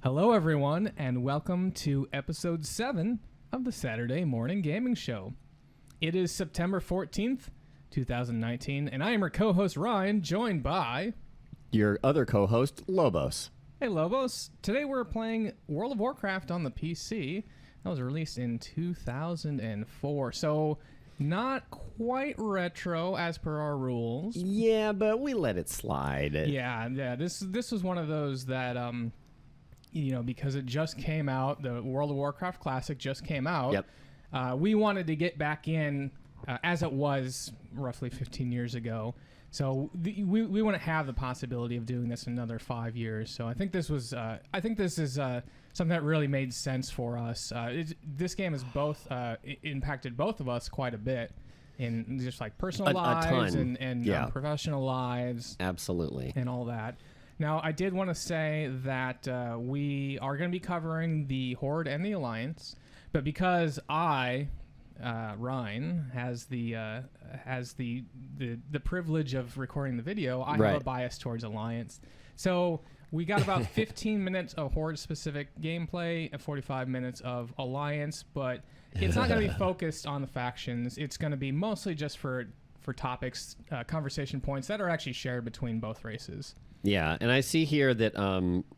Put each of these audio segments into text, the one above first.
Hello, everyone, and welcome to episode 7 of the Saturday Morning Gaming Show. It is September 14th, 2019, and I am your co-host, Ryan, joined by... your other co-host, Lobos. Hey, Lobos. Today we're playing World of Warcraft on the PC. That was released in 2004, so not quite retro as per our rules. Yeah, but we let it slide. Yeah. This was one of those that... because it just came out, the World of Warcraft Classic just came out. Yep. We wanted to get back in as it was roughly 15 years ago. So we want to have the possibility of doing this another 5 years. So I think this is something that really made sense for us. This game has both impacted both of us quite a bit in just like personal lives and professional lives. Absolutely. And all that. Now, I did want to say that we are going to be covering the Horde and the Alliance, but because Ryan, has the privilege of recording the video, I have a bias towards Alliance. So we got about 15 minutes of Horde-specific gameplay and 45 minutes of Alliance, but it's not going to be focused on the factions. It's going to be mostly just for topics, conversation points that are actually shared between both races. Yeah, and I see here that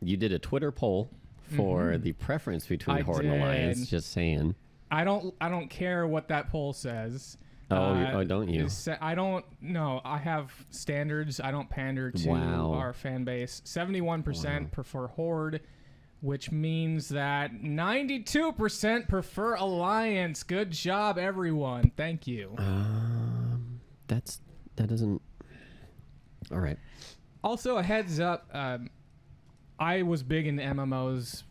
you did a Twitter poll for the preference between Horde and Alliance. Just saying. I don't care what that poll says. Don't you? I don't know. I have standards. I don't pander to our fan base. 71% prefer Horde, which means that 92% prefer Alliance. Good job, everyone. Thank you. That doesn't. All right. Also, a heads up, I was big into MMOs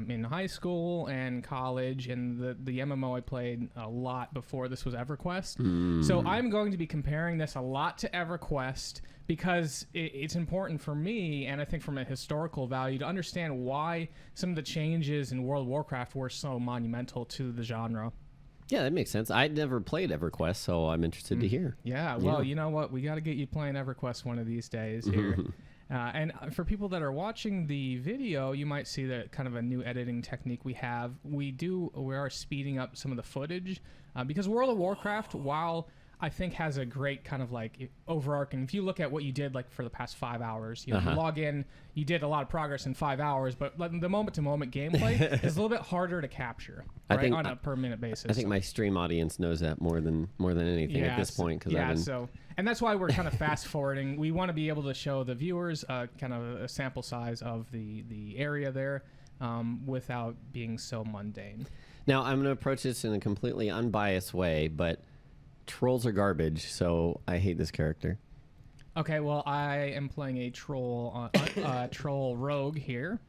in high school and college, and the MMO I played a lot before this was EverQuest. So I'm going to be comparing this a lot to EverQuest because it's important for me, and I think from a historical value, to understand why some of the changes in World of Warcraft were so monumental to the genre. Yeah, that makes sense. I'd never played EverQuest, so I'm interested to hear. Yeah, well, you know what? We got to get you playing EverQuest one of these days here. And for people that are watching the video, you might see that kind of a new editing technique we have. We are speeding up some of the footage because World of Warcraft, while I think has a great kind of like overarching. If you look at what you did like for the past 5 hours, you log in, you did a lot of progress in 5 hours, but the moment-to-moment gameplay is a little bit harder to capture, right, on a per-minute basis. I think my stream audience knows that more than anything at this point. And that's why we're kind of fast-forwarding. We want to be able to show the viewers kind of a sample size of the area there without being so mundane. Now, I'm going to approach this in a completely unbiased way, but trolls are garbage, so I hate this character. Okay, well, I am playing a troll rogue here,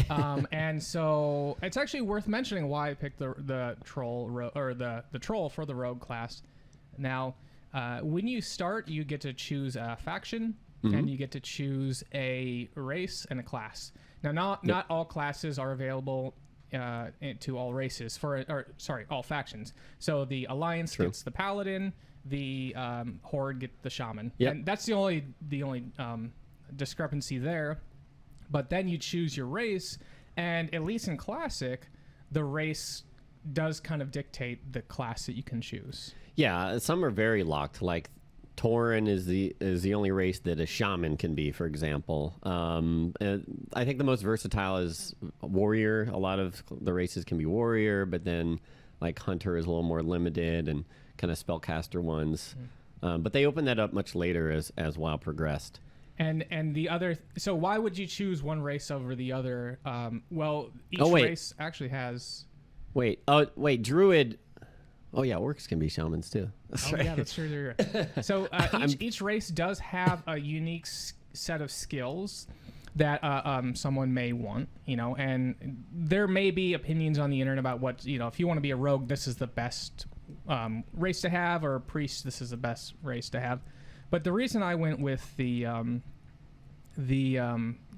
and so it's actually worth mentioning why I picked the troll the troll for the rogue class. Now, when you start, you get to choose a faction, and you get to choose a race and a class. Now, not all classes are available to all races all factions. So the Alliance gets the Paladin, the Horde get the Shaman, and that's the only discrepancy there. But then you choose your race, and at least in Classic, the race does kind of dictate the class that you can choose. Yeah, some are very locked. Like Tauren is the only race that a shaman can be, for example. I think the most versatile is warrior. A lot of the races can be warrior, but then like hunter is a little more limited, and kind of spellcaster ones. But they opened that up much later as WoW progressed. And the other, so why would you choose one race over the other? Each race actually has. Wait, druid. Oh yeah, orcs can be shamans too. Yeah, that's true. So each race does have a unique set of skills that someone may want, and there may be opinions on the internet about what, if you want to be a rogue, this is the best race to have, or a priest, this is the best race to have. But the reason I went with the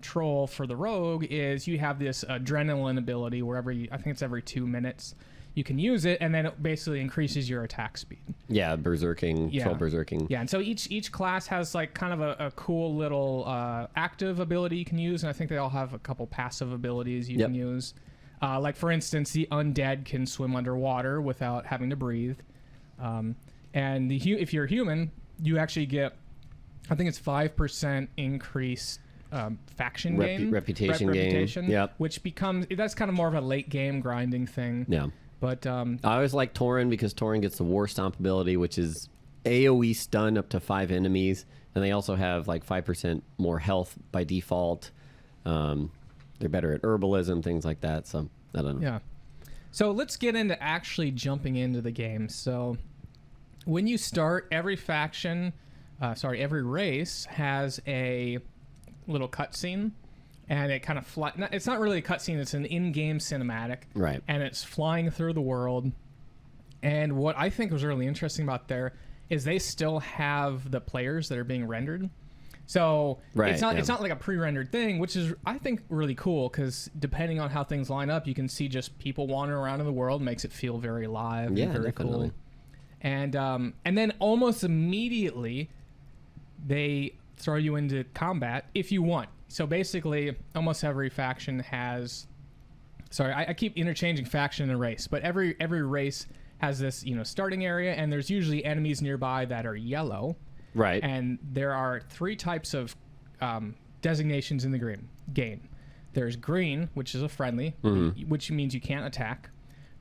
troll for the rogue is you have this adrenaline ability where I think it's every 2 minutes, you can use it, and then it basically increases your attack speed. Yeah, berserking, troll berserking. Yeah, and so each class has like kind of a cool little active ability you can use, and I think they all have a couple passive abilities you can use. Like for instance, the undead can swim underwater without having to breathe, and if you're a human, you actually get, I think it's 5% increase faction gain, reputation. Yep. Which becomes, that's kind of more of a late game grinding thing. Yeah. But I always like Tauren because Tauren gets the War Stomp ability, which is AoE stun up to 5 enemies, and they also have like 5% more health by default. They're better at herbalism, things like that. So I don't know. Yeah. So let's get into actually jumping into the game. So when you start, every race has a little cutscene, and it kind of it's not really a cutscene, it's an in-game cinematic. Right. And it's flying through the world. And what I think was really interesting about there is they still have the players that are being rendered. So it's not like a pre-rendered thing, which is, I think, really cool, because depending on how things line up, you can see just people wandering around in the world. Makes it feel very live and very definitely. cool. And then almost immediately they throw you into combat if you want. So basically, almost every faction has... Sorry, I keep interchanging faction and race, but every race has this, starting area, and there's usually enemies nearby that are yellow. Right. And there are 3 types of designations in the game. There's green, which is a friendly, which means you can't attack.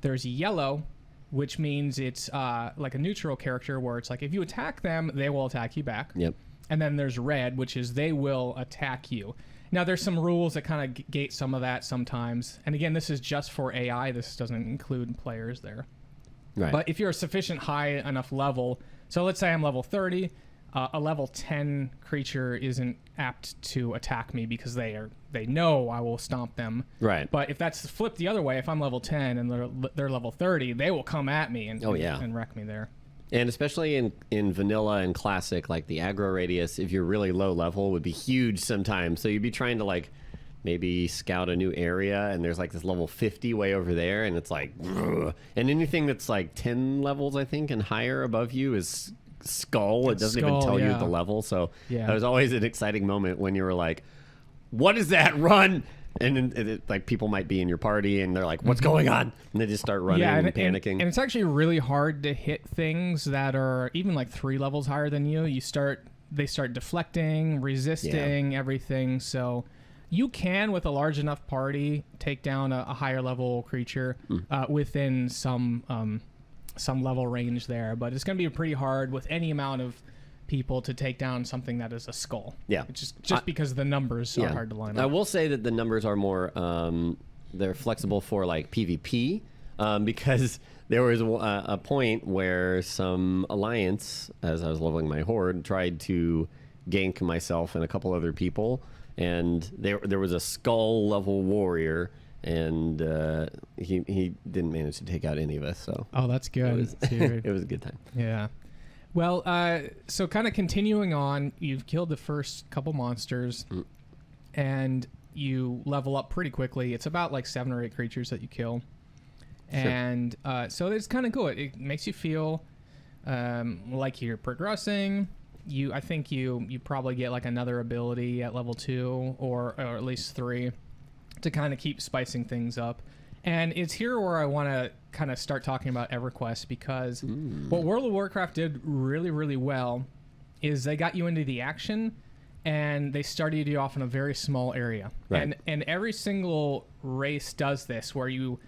There's yellow, which means it's like a neutral character, where it's like if you attack them, they will attack you back. Yep. And then there's red, which is they will attack you. Now, there's some rules that kind of gate some of that sometimes. And again, this is just for AI. This doesn't include players there. Right. But if you're a sufficient high enough level, so let's say I'm level 30, a level 10 creature isn't apt to attack me because they know I will stomp them. Right. But if that's flipped the other way, if I'm level 10 and they're level 30, they will come at me and wreck me there. And especially in vanilla and classic, like the aggro radius, if you're really low level, would be huge sometimes. So you'd be trying to like maybe scout a new area, and there's like this level 50 way over there, and it's like, ugh. And anything that's like 10 levels, I think, and higher above you is skull. It doesn't even tell you the level. So that was always an exciting moment when you were like, what is that? Run! And like people might be in your party and they're like, what's going on? And they just start running and panicking. And it's actually really hard to hit things that are even like 3 levels higher than you. They start deflecting, resisting, everything. So you can, with a large enough party, take down a higher level creature within some level range there. But it's going to be pretty hard with any amount of people to take down something that is a skull. Yeah. It's just because the numbers are hard to line up. I will say that the numbers are more, they're flexible for like PvP, because there was a point where some alliance, as I was leveling my horde, tried to gank myself and a couple other people, and there was a skull level warrior, and he didn't manage to take out any of us. So that's good. It was a good time. Yeah. Well, so kind of continuing on, you've killed the first couple monsters, and you level up pretty quickly. It's about like 7 or 8 creatures that you kill. Sure. And so it's kind of good. It makes you feel like you're progressing. I think you probably get like another ability at level 2 or at least 3 to kind of keep spicing things up. And it's here where I want to kind of start talking about EverQuest, because what World of Warcraft did really, really well is they got you into the action, and they started you off in a very small area. Right. And every single race does this, where you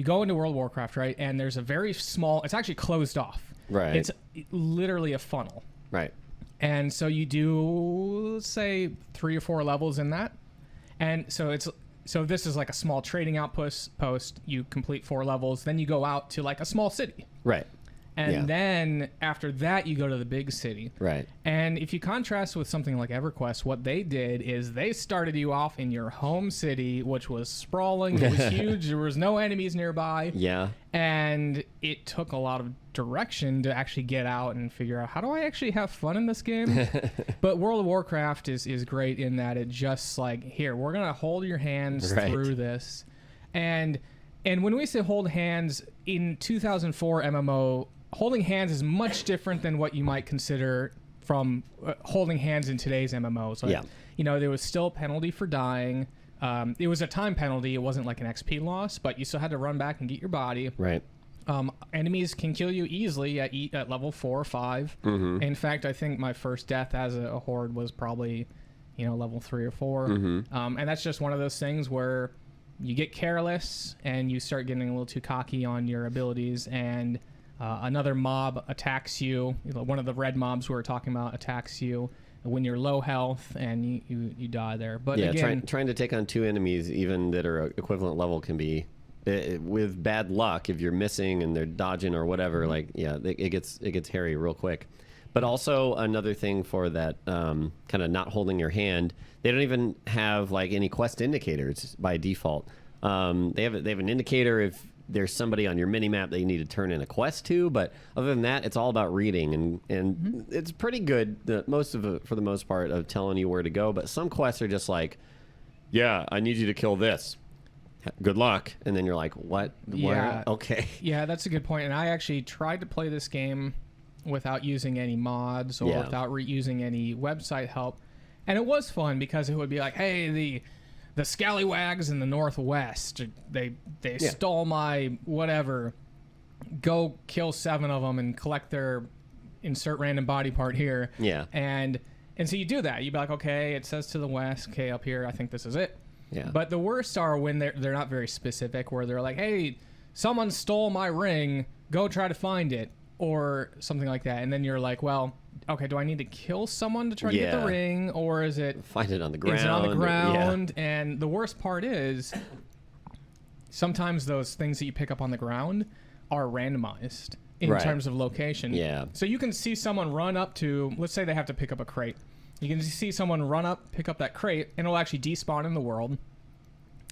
go into World of Warcraft, right? And there's a very small, it's actually closed off. Right. It's literally a funnel. Right. And so you do, say, 3 or 4 levels in that. And so this is like a small trading outpost. You complete 4 levels, then you go out to like a small city. Right. And then after that, you go to the big city. Right. And if you contrast with something like EverQuest, what they did is they started you off in your home city, which was sprawling. It was huge. There was no enemies nearby. Yeah. And it took a lot of direction to actually get out and figure out, how do I actually have fun in this game? But World of Warcraft is great in that it just like, here, we're going to hold your hands through this. And And when we say hold hands in 2004 MMO, holding hands is much different than what you might consider from holding hands in today's MMOs. Like, you know, there was still a penalty for dying. It was a time penalty. It wasn't like an XP loss, but you still had to run back and get your body. Right. Enemies can kill you easily at level 4 or 5. Mm-hmm. In fact, I think my first death as a horde was probably, you know, level 3 or 4. Mm-hmm. And that's just one of those things where you get careless and you start getting a little too cocky on your abilities, and another mob attacks you. One of the red mobs we were talking about attacks you when you're low health, and you die there. But yeah, again, trying to take on 2 enemies, even that are equivalent level, can be with bad luck. If you're missing and they're dodging or whatever, mm-hmm. like it gets hairy real quick. But also another thing for that kind of not holding your hand, they don't even have like any quest indicators by default. They have an indicator if there's somebody on your mini map that you need to turn in a quest to, but other than that, it's all about reading, and mm-hmm. it's pretty good. For the most part, of telling you where to go. But some quests are just like, yeah, I need you to kill this. Good luck. And then you're like, what? Yeah. Okay. Yeah, that's a good point. And I actually tried to play this game without using any mods or without using any website help, and it was fun because it would be like, hey, the scallywags in the northwest, they stole my whatever, go kill 7 of them and collect their insert random body part here. Yeah. And so you do that. You'd be like, okay, it says to the west, okay, up here, I think this is it. Yeah. But the worst are when they're not very specific, where they're like, hey, someone stole my ring, go try to find it, or something like that. And then you're like, well, okay, do I need to kill someone to try to get the ring, or is it find it on the ground? Is it on the ground? Yeah. And the worst part is sometimes those things that you pick up on the ground are randomized in terms of location. Yeah. So you can see someone run up to, let's say they have to pick up a crate. You can see someone run up, pick up that crate, and it'll actually despawn in the world.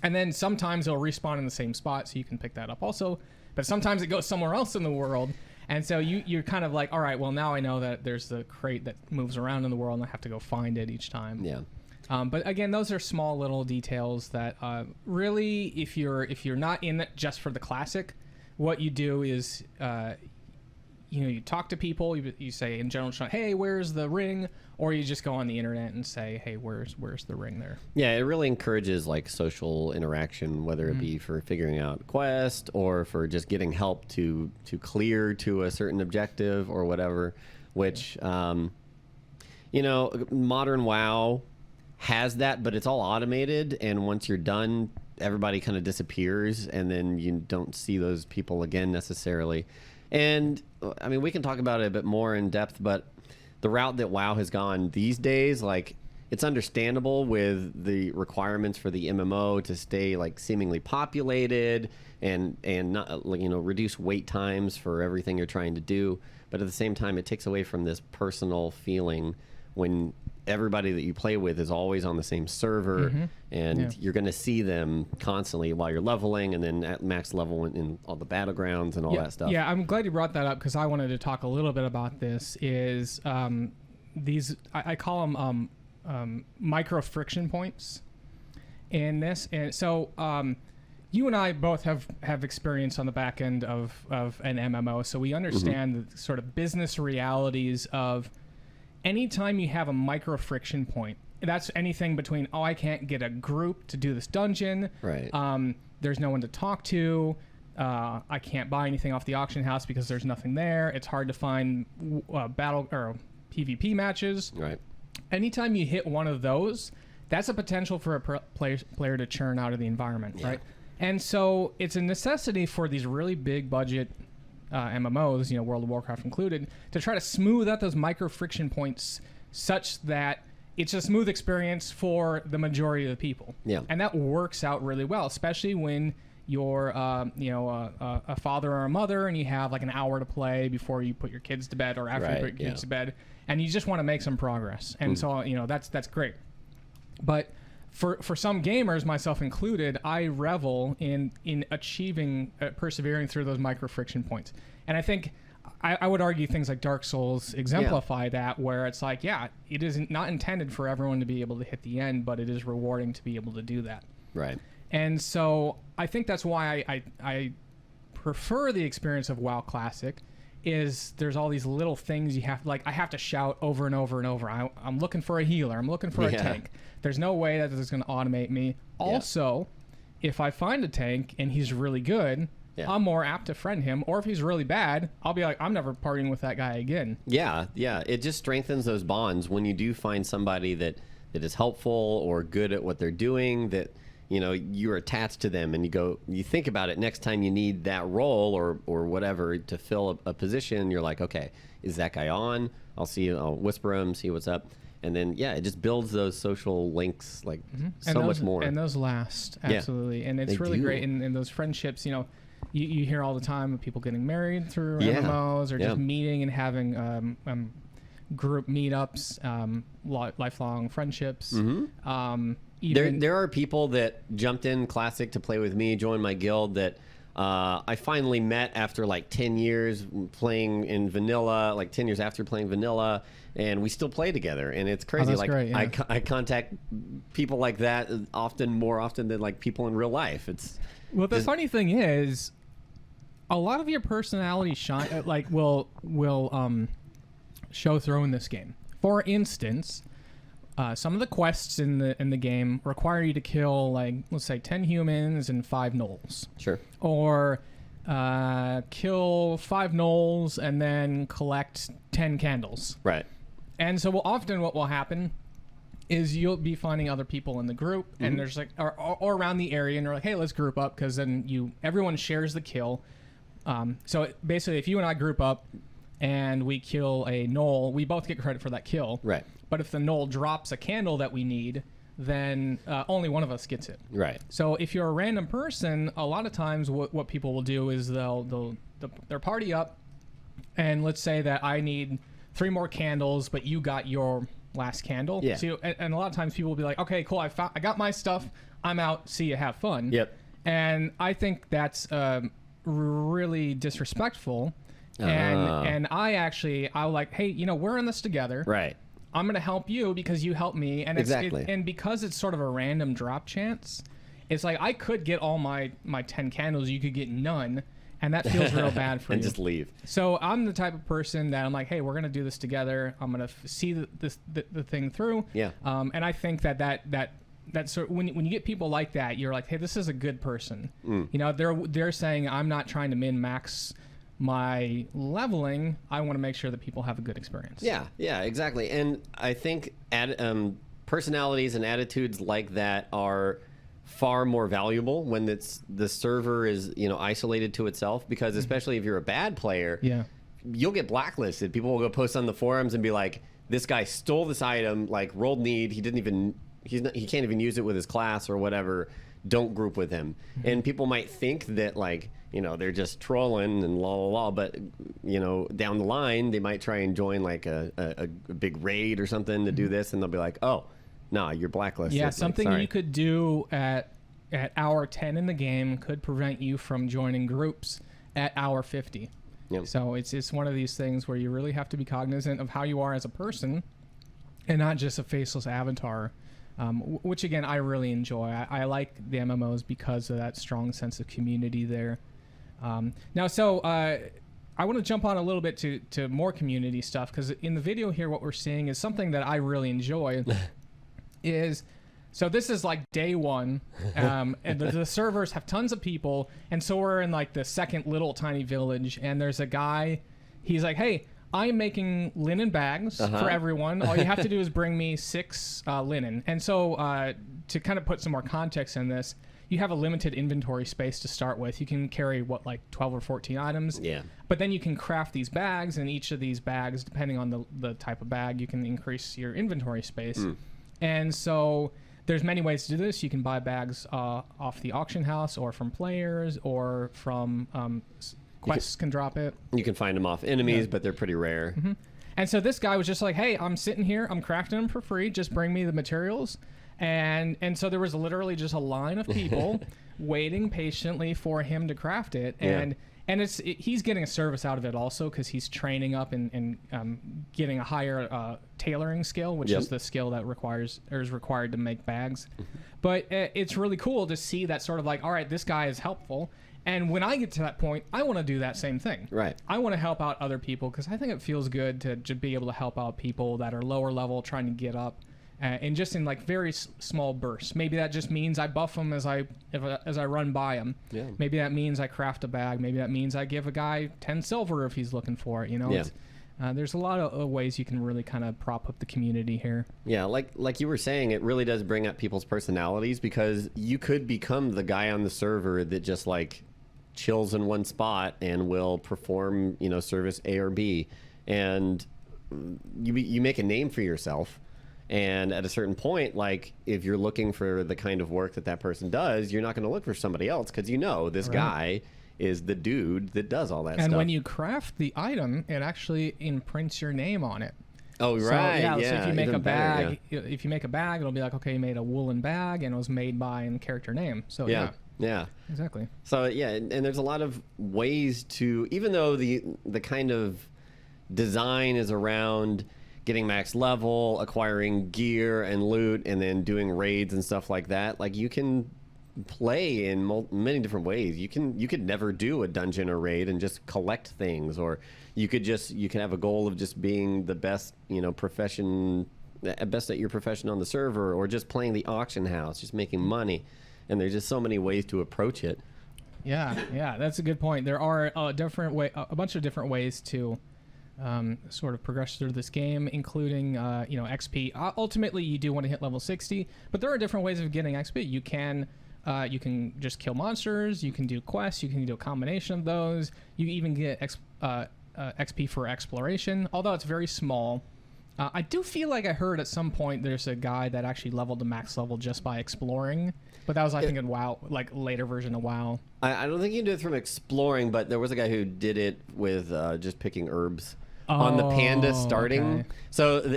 And then sometimes it'll respawn in the same spot, so you can pick that up also. But sometimes it goes somewhere else in the world. And so you're kind of like, all right, well, now I know that there's the crate that moves around in the world, and I have to go find it each time. Yeah. But again, those are small little details that really, if you're not in it just for the classic, what you do is, you talk to people. You say in general, hey, where's the ring? Or you just go on the internet and say, hey, where's the ring there? Yeah, it really encourages like social interaction, whether it be for figuring out a quest or for just getting help to clear to a certain objective or whatever, which, modern WoW has that, but it's all automated. And once you're done, everybody kind of disappears, and then you don't see those people again necessarily. And I mean, we can talk about it a bit more in depth, but the route that WoW has gone these days, like, it's understandable with the requirements for the MMO to stay like seemingly populated and not reduce wait times for everything you're trying to do. But at the same time, it takes away from this personal feeling when everybody that you play with is always on the same server, and you're going to see them constantly while you're leveling, and then at max level in all the battlegrounds and all that stuff. Yeah, I'm glad you brought that up, because I wanted to talk a little bit about this. Is these I call them micro friction points in this, and so you and I both have experience on the back end of an MMO, so we understand the sort of business realities of anytime you have a micro friction point. That's anything between, I can't get a group to do this dungeon. Right. There's no one to talk to. I can't buy anything off the auction house because there's nothing there. It's hard to find battle or PvP matches. Right. Anytime you hit one of those, that's a potential for a player to churn out of the environment, right? And so it's a necessity for these really big budget MMOs, World of Warcraft included, to try to smooth out those micro friction points such that it's a smooth experience for the majority of the people. Yeah. And that works out really well, especially when you're, a father or a mother, and you have like an hour to play before you put your kids to bed or after you put your kids to bed, and you just want to make some progress. And so, that's great. But for some gamers, myself included, I revel in achieving, persevering through those micro friction points. And I think I would argue things like Dark Souls exemplify that, where it's like, it is not intended for everyone to be able to hit the end, but it is rewarding to be able to do that. Right. And so I think that's why I prefer the experience of WoW Classic. Is there's all these little things you have, like I have to shout over and over and over. I'm looking for a healer. I'm looking for a tank. There's no way that this is going to automate me. Also, if I find a tank and he's really good, I'm more apt to friend him. Or if he's really bad, I'll be like, I'm never partying with that guy again. Yeah. It just strengthens those bonds when you do find somebody that is helpful or good at what they're doing, that you're attached to them, and you think about it next time you need that role or whatever to fill a position. You're like, okay, is that guy on? I'll whisper him, see what's up. And then, it just builds those social links like much more. And those last, absolutely. And it's really great in those friendships, you hear all the time of people getting married through MMOs or just meeting and having group meetups, lifelong friendships. There are people that jumped in Classic to play with me, joined my guild, that I finally met after like 10 years playing in vanilla, like 10 years after playing vanilla, and we still play together. And it's crazy. That's great, yeah. I contact people like that more often than like people in real life. Well, the funny thing is, a lot of your personality will show through in this game. For instance, some of the quests in the game require you to kill, like, let's say 10 humans and 5 gnolls. Sure. Or kill 5 gnolls and then collect 10 candles. Right. And so often what will happen is you'll be finding other people in the group, and there's like, or around the area, and you're like, hey, let's group up, because then everyone shares the kill. So basically, if you and I group up and we kill a gnoll, we both get credit for that kill. Right. But if the gnoll drops a candle that we need, then only one of us gets it. Right. So if you're a random person, a lot of times what people will do is they'll party up, and let's say that I need 3 more candles, but you got your last candle. Yeah. So, and a lot of times people will be like, okay, cool, I got my stuff, I'm out, see you, have fun. Yep. And I think that's really disrespectful. And I like, hey, we're in this together. Right. I'm going to help you because you helped me. And and because it's sort of a random drop chance, it's like I could get all my 10 candles, you could get none, and that feels real bad for you. And just leave. So I'm the type of person that I'm like, hey, we're going to do this together. I'm going to see the thing through. Yeah. And I think that sort of, when you get people like that, you're like, hey, this is a good person. They're saying, I'm not trying to min-max my leveling. I want to make sure that people have a good experience. Yeah, exactly. And I think personalities and attitudes like that are far more valuable when the server is isolated to itself, because especially if you're a bad player, you'll get blacklisted. People will go post on the forums and be like, this guy stole this item, like rolled need, he can't even use it with his class or whatever, don't group with him. And people might think that, like, they're just trolling and but down the line they might try and join like a big raid or something to do this, and they'll be like, oh no, you're blacklisted. Yeah, something you could do at hour 10 in the game could prevent you from joining groups at hour 50. Yep. So it's one of these things where you really have to be cognizant of how you are as a person and not just a faceless avatar, which again I really enjoy. I like the MMOs because of that strong sense of community there. I want to jump on a little bit to more community stuff, because in the video here what we're seeing is something that I really enjoy. So this is like day 1, and the servers have tons of people, and so we're in like the second little tiny village, and there's a guy, he's like, hey, I'm making linen bags for everyone. All you have to do is bring me 6 linen. And so to kind of put some more context in this, you have a limited inventory space to start with. You can carry, like 12 or 14 items. Yeah. But then you can craft these bags, and each of these bags, depending on the type of bag, you can increase your inventory space. And so there's many ways to do this. You can buy bags off the auction house, or from players, or from quests can drop it. You can find them off enemies, but they're pretty rare. And so this guy was just like, hey, I'm sitting here, I'm crafting them for free, just bring me the materials. And so there was literally just a line of people waiting patiently for him to craft it. And and he's getting a service out of it also because he's training up and getting a higher tailoring skill, which is the skill that is required to make bags. But it's really cool to see that sort of like, all right, this guy is helpful. And when I get to that point, I want to do that same thing. Right. I want to help out other people because I think it feels good to just be able to help out people that are lower level trying to get up, and just in like very small bursts. Maybe that just means I buff them as I run by them. Yeah. Maybe that means I craft a bag. Maybe that means I give a guy 10 silver if he's looking for it. You know. Yeah. There's a lot of ways you can really kind of prop up the community here. Yeah, like you were saying, it really does bring up people's personalities because you could become the guy on the server that just like chills in one spot and will perform, service A or B, and you make a name for yourself. And at a certain point, like if you're looking for the kind of work that person does, you're not going to look for somebody else because this guy is the dude that does all that stuff. And when you craft the item, it actually imprints your name on it. Oh, So, right. So if you make a bag, better, if you make a bag, it'll be like, okay, you made a woolen bag and it was made by a character name. So yeah. Exactly. So and there's a lot of ways to, even though the kind of design is around getting max level, acquiring gear and loot, and then doing raids and stuff like that, like you can play in many different ways. You could never do a dungeon or raid and just collect things, or you could have a goal of just being the best, best at your profession on the server, or just playing the auction house, just making money. And there's just so many ways to approach it. Yeah, that's a good point. There are a bunch of different ways to sort of progress through this game, including XP. Ultimately, you do want to hit level 60, but there are different ways of getting XP. You can just kill monsters. You can do quests. You can do a combination of those. You even get XP for exploration, although it's very small. I do feel like I heard at some point there's a guy that actually leveled to max level just by exploring, but that was I think in WoW, like later version of WoW. I don't think you can do it from exploring, but there was a guy who did it with just picking herbs on the panda starting. Okay. So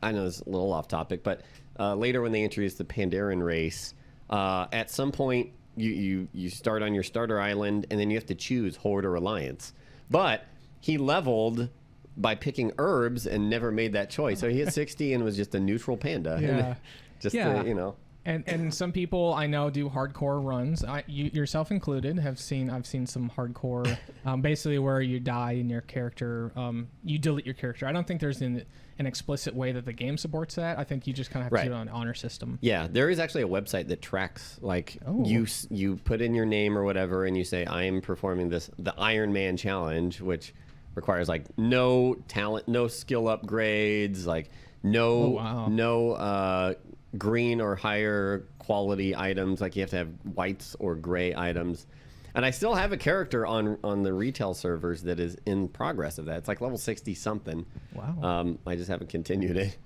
I know it's a little off topic, but later when they introduced the Pandaren race, at some point you start on your starter island and then you have to choose Horde or Alliance. But he leveled by picking herbs and never made that choice. So he hit 60 and was just a neutral panda. Yeah. And some people I know do hardcore runs. You yourself included I've seen some hardcore, basically where you die and your character, you delete your character. I don't think there's an explicit way that the game supports that. I think you just kind of have to do it on an honor system. Yeah, there is actually a website that tracks you put in your name or whatever, and you say I am performing the Iron Man challenge, which requires like no talent, no skill upgrades, like no green or higher quality items. Like you have to have whites or gray items. And I still have a character on the retail servers that is in progress of that. It's like level 60 something. Wow. I just haven't continued it.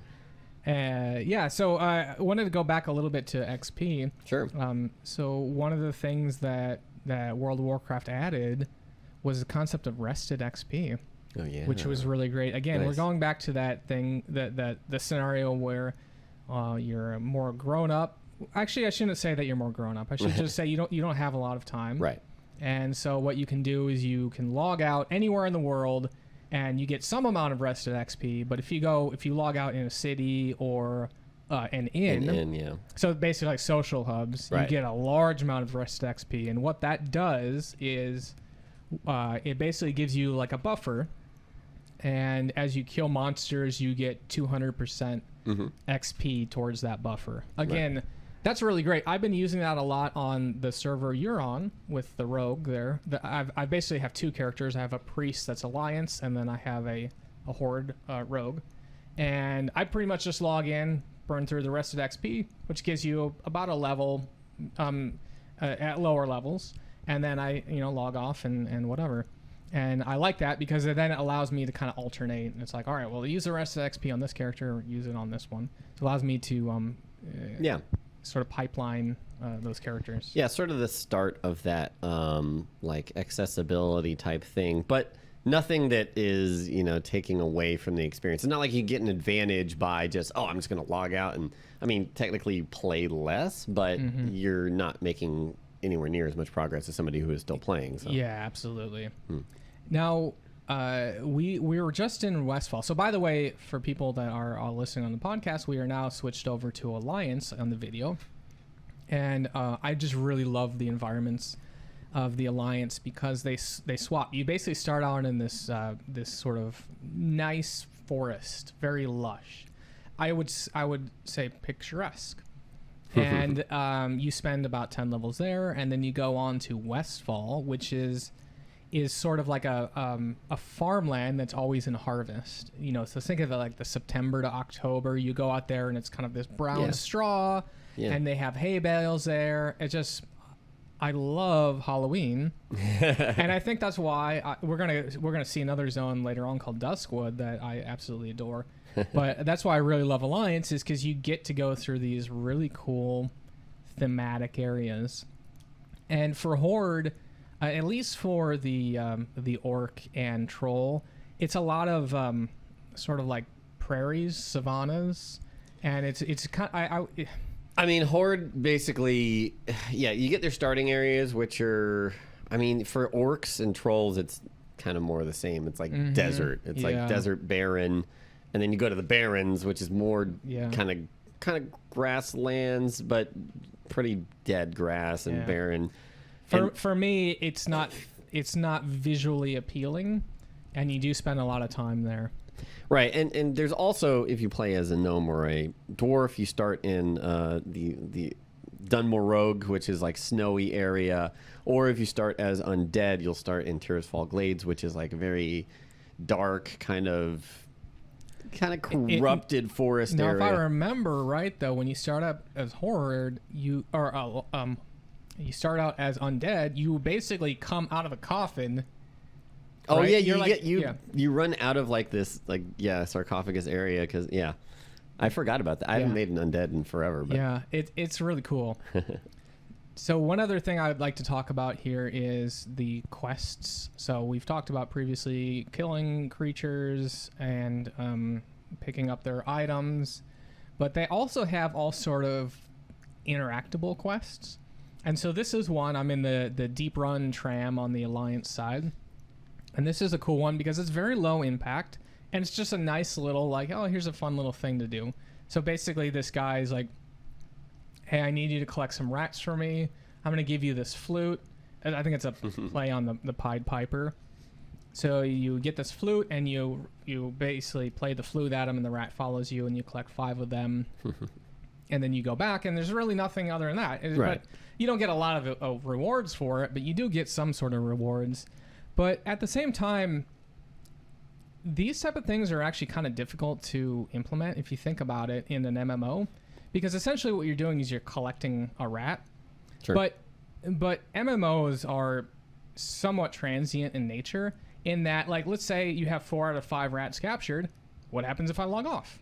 So I wanted to go back a little bit to XP. Sure. So one of the things that World of Warcraft added was the concept of rested XP. Oh yeah. Which was really great. Again, Nice. we're going back to that thing, the scenario where you're more grown up. Actually, I shouldn't say that you're more grown up. I should just say you don't have a lot of time. Right. And so what you can do is you can log out anywhere in the world and you get some amount of rested XP. But if you log out in a city or an inn, so basically like social hubs, you get a large amount of rested XP. And what that does is it basically gives you like a buffer. And as you kill monsters, you get 200% XP towards that buffer. Again, that's really great. I've been using that a lot on the server you're on with the rogue there. I basically have two characters. I have a priest that's Alliance, and then I have a Horde rogue. And I pretty much just log in, burn through the rested XP, which gives you about a level at lower levels. And then I log off and whatever. And I like that because then it allows me to kind of alternate. And it's like, all right, well, use the rest of the XP on this character, or use it on this one. It allows me to sort of pipeline those characters. Yeah, sort of the start of that like accessibility type thing, but nothing that is taking away from the experience. It's not like you get an advantage by just I'm just going to log out and technically you play less, but you're not making anywhere near as much progress as somebody who is still playing. So. Yeah, absolutely. Now, we were just in Westfall. So, by the way, for people that are all listening on the podcast, we are now switched over to Alliance on the video. And I just really love the environments of the Alliance because they swap. You basically start out in this sort of nice forest, very lush. I would say picturesque. And you spend about 10 levels there, and then you go on to Westfall, which is sort of like a farmland that's always in harvest. You know, so think of it like the September to October. You go out there, and it's kind of this brown straw, and they have hay bales there. It just, I love Halloween, and I think that's why we're gonna see another zone later on called Duskwood that I absolutely adore. But that's why I really love Alliance, is because you get to go through these really cool thematic areas. And for Horde, at least for the orc and troll, it's a lot of sort of like prairies, savannas, and it's kind of, I mean, Horde basically, you get their starting areas, which are, I mean, for orcs and trolls, it's kind of more the same. It's like desert. It's like desert barren. And then you go to the Barrens, which is more kind of grasslands, but pretty dead grass and barren. For me, it's not visually appealing, and you do spend a lot of time there. Right, and there's also, if you play as a gnome or a dwarf, you start in the Dunmore Rogue, which is like snowy area, or if you start as undead, you'll start in Tirisfal Glades, which is like a very dark kind of corrupted forest area. Now, if I remember right, though, when you start up as Horde, you start out as undead. You basically come out of a coffin. Oh right? yeah, you run out of like this sarcophagus area because I forgot about that. I haven't made an undead in forever. But. Yeah, it's really cool. So one other thing I would like to talk about here is the quests. So we've talked about previously killing creatures and picking up their items, but they also have all sort of interactable quests. And so this is one. I'm in the Deep Run tram on the Alliance side. And this is a cool one because it's very low impact. And it's just a nice little like, oh, here's a fun little thing to do. So basically this guy's like, hey, I need you to collect some rats for me. I'm going to give you this flute. And I think it's a play on the Pied Piper. So you get this flute, and you basically play the flute at him, and the rat follows you, and you collect 5 of them. And then you go back, and there's really nothing other than that. Right. But you don't get a lot of rewards for it, but you do get some sort of rewards. But at the same time, these type of things are actually kind of difficult to implement if you think about it in an MMO. Because essentially what you're doing is you're collecting a rat. Sure. But MMOs are somewhat transient in nature in that, like, let's say you have 4 out of 5 rats captured. What happens if I log off?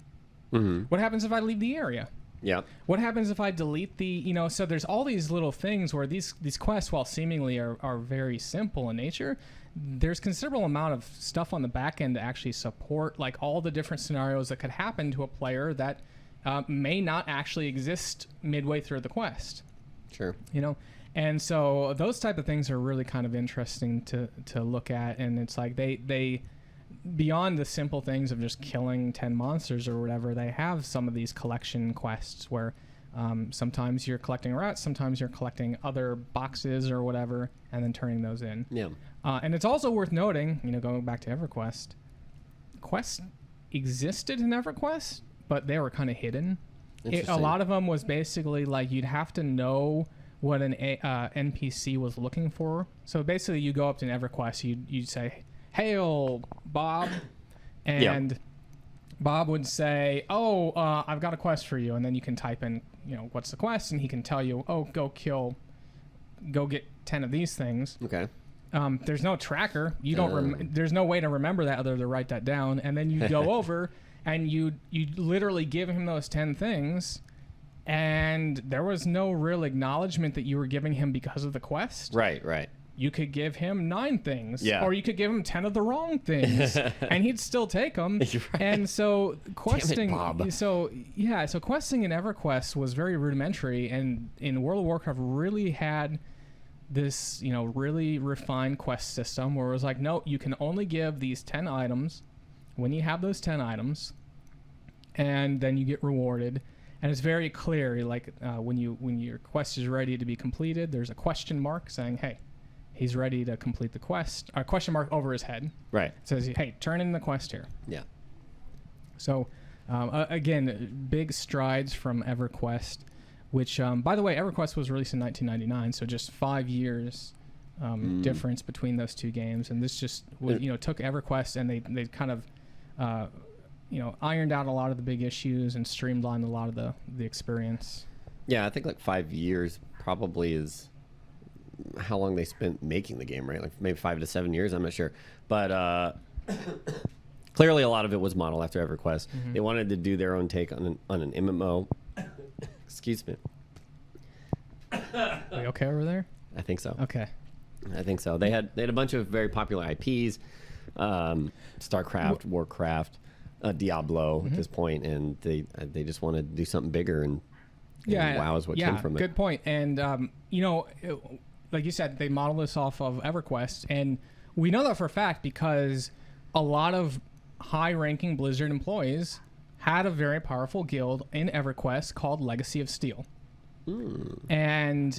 What happens if I leave the area? Yeah. What happens if I delete the, so there's all these little things where these quests, while seemingly are very simple in nature, there's considerable amount of stuff on the back end to actually support, like, all the different scenarios that could happen to a player that may not actually exist midway through the quest. Sure. And so those type of things are really kind of interesting to look at. And it's like they beyond the simple things of just killing 10 monsters or whatever, they have some of these collection quests where sometimes you're collecting rats, sometimes you're collecting other boxes or whatever, and then turning those in. Yeah. And it's also worth noting, going back to EverQuest, quests existed in EverQuest, but they were kind of hidden. A lot of them was basically like you'd have to know what an NPC was looking for. So basically you go up to an EverQuest, you'd say, "Hail, Bob," and Bob would say, "Oh, I've got a quest for you," and then you can type in, what's the quest, and he can tell you, "Oh, go get 10 of these things." Okay. There's no tracker. You don't. There's no way to remember that other than write that down, and then you go over and you literally give him those 10 things, and there was no real acknowledgement that you were giving him because of the quest. Right. Right. You could give him 9 things, or you could give him 10 of the wrong things, and he'd still take them. Right. And so questing, Damn it, Bob. so questing in EverQuest was very rudimentary, and in World of Warcraft really had this, really refined quest system where it was like, no, you can only give these 10 items when you have those 10 items, and then you get rewarded. And it's very clear, like when your quest is ready to be completed, there's a question mark saying, hey, he's ready to complete the quest. A question mark over his head. Right. It says, hey, turn in the quest here. Yeah. So, again, big strides from EverQuest, which, by the way, EverQuest was released in 1999, so just 5 years difference between those two games. And this just, took EverQuest and they kind of, ironed out a lot of the big issues and streamlined a lot of the experience. Yeah, I think like 5 years probably is how long they spent making the game, right? Like maybe 5 to 7 years, I'm not sure. But clearly a lot of it was modeled after EverQuest. Mm-hmm. They wanted to do their own take on an MMO. Excuse me. Are you okay over there? I think so. Okay. I think so. They had a bunch of very popular IPs, StarCraft, Warcraft, Diablo at this point, and they just wanted to do something bigger, and WoW is what came from it. Good point. And like you said, they modeled this off of EverQuest, and we know that for a fact because a lot of high-ranking Blizzard employees had a very powerful guild in EverQuest called Legacy of Steel. And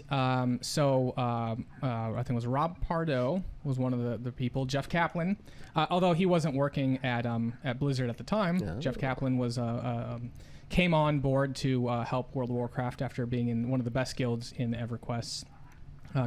so I think it was Rob Pardo was one of the people. Jeff Kaplan, although he wasn't working at Blizzard at the time, Jeff Kaplan was came on board to help World of Warcraft after being in one of the best guilds in EverQuest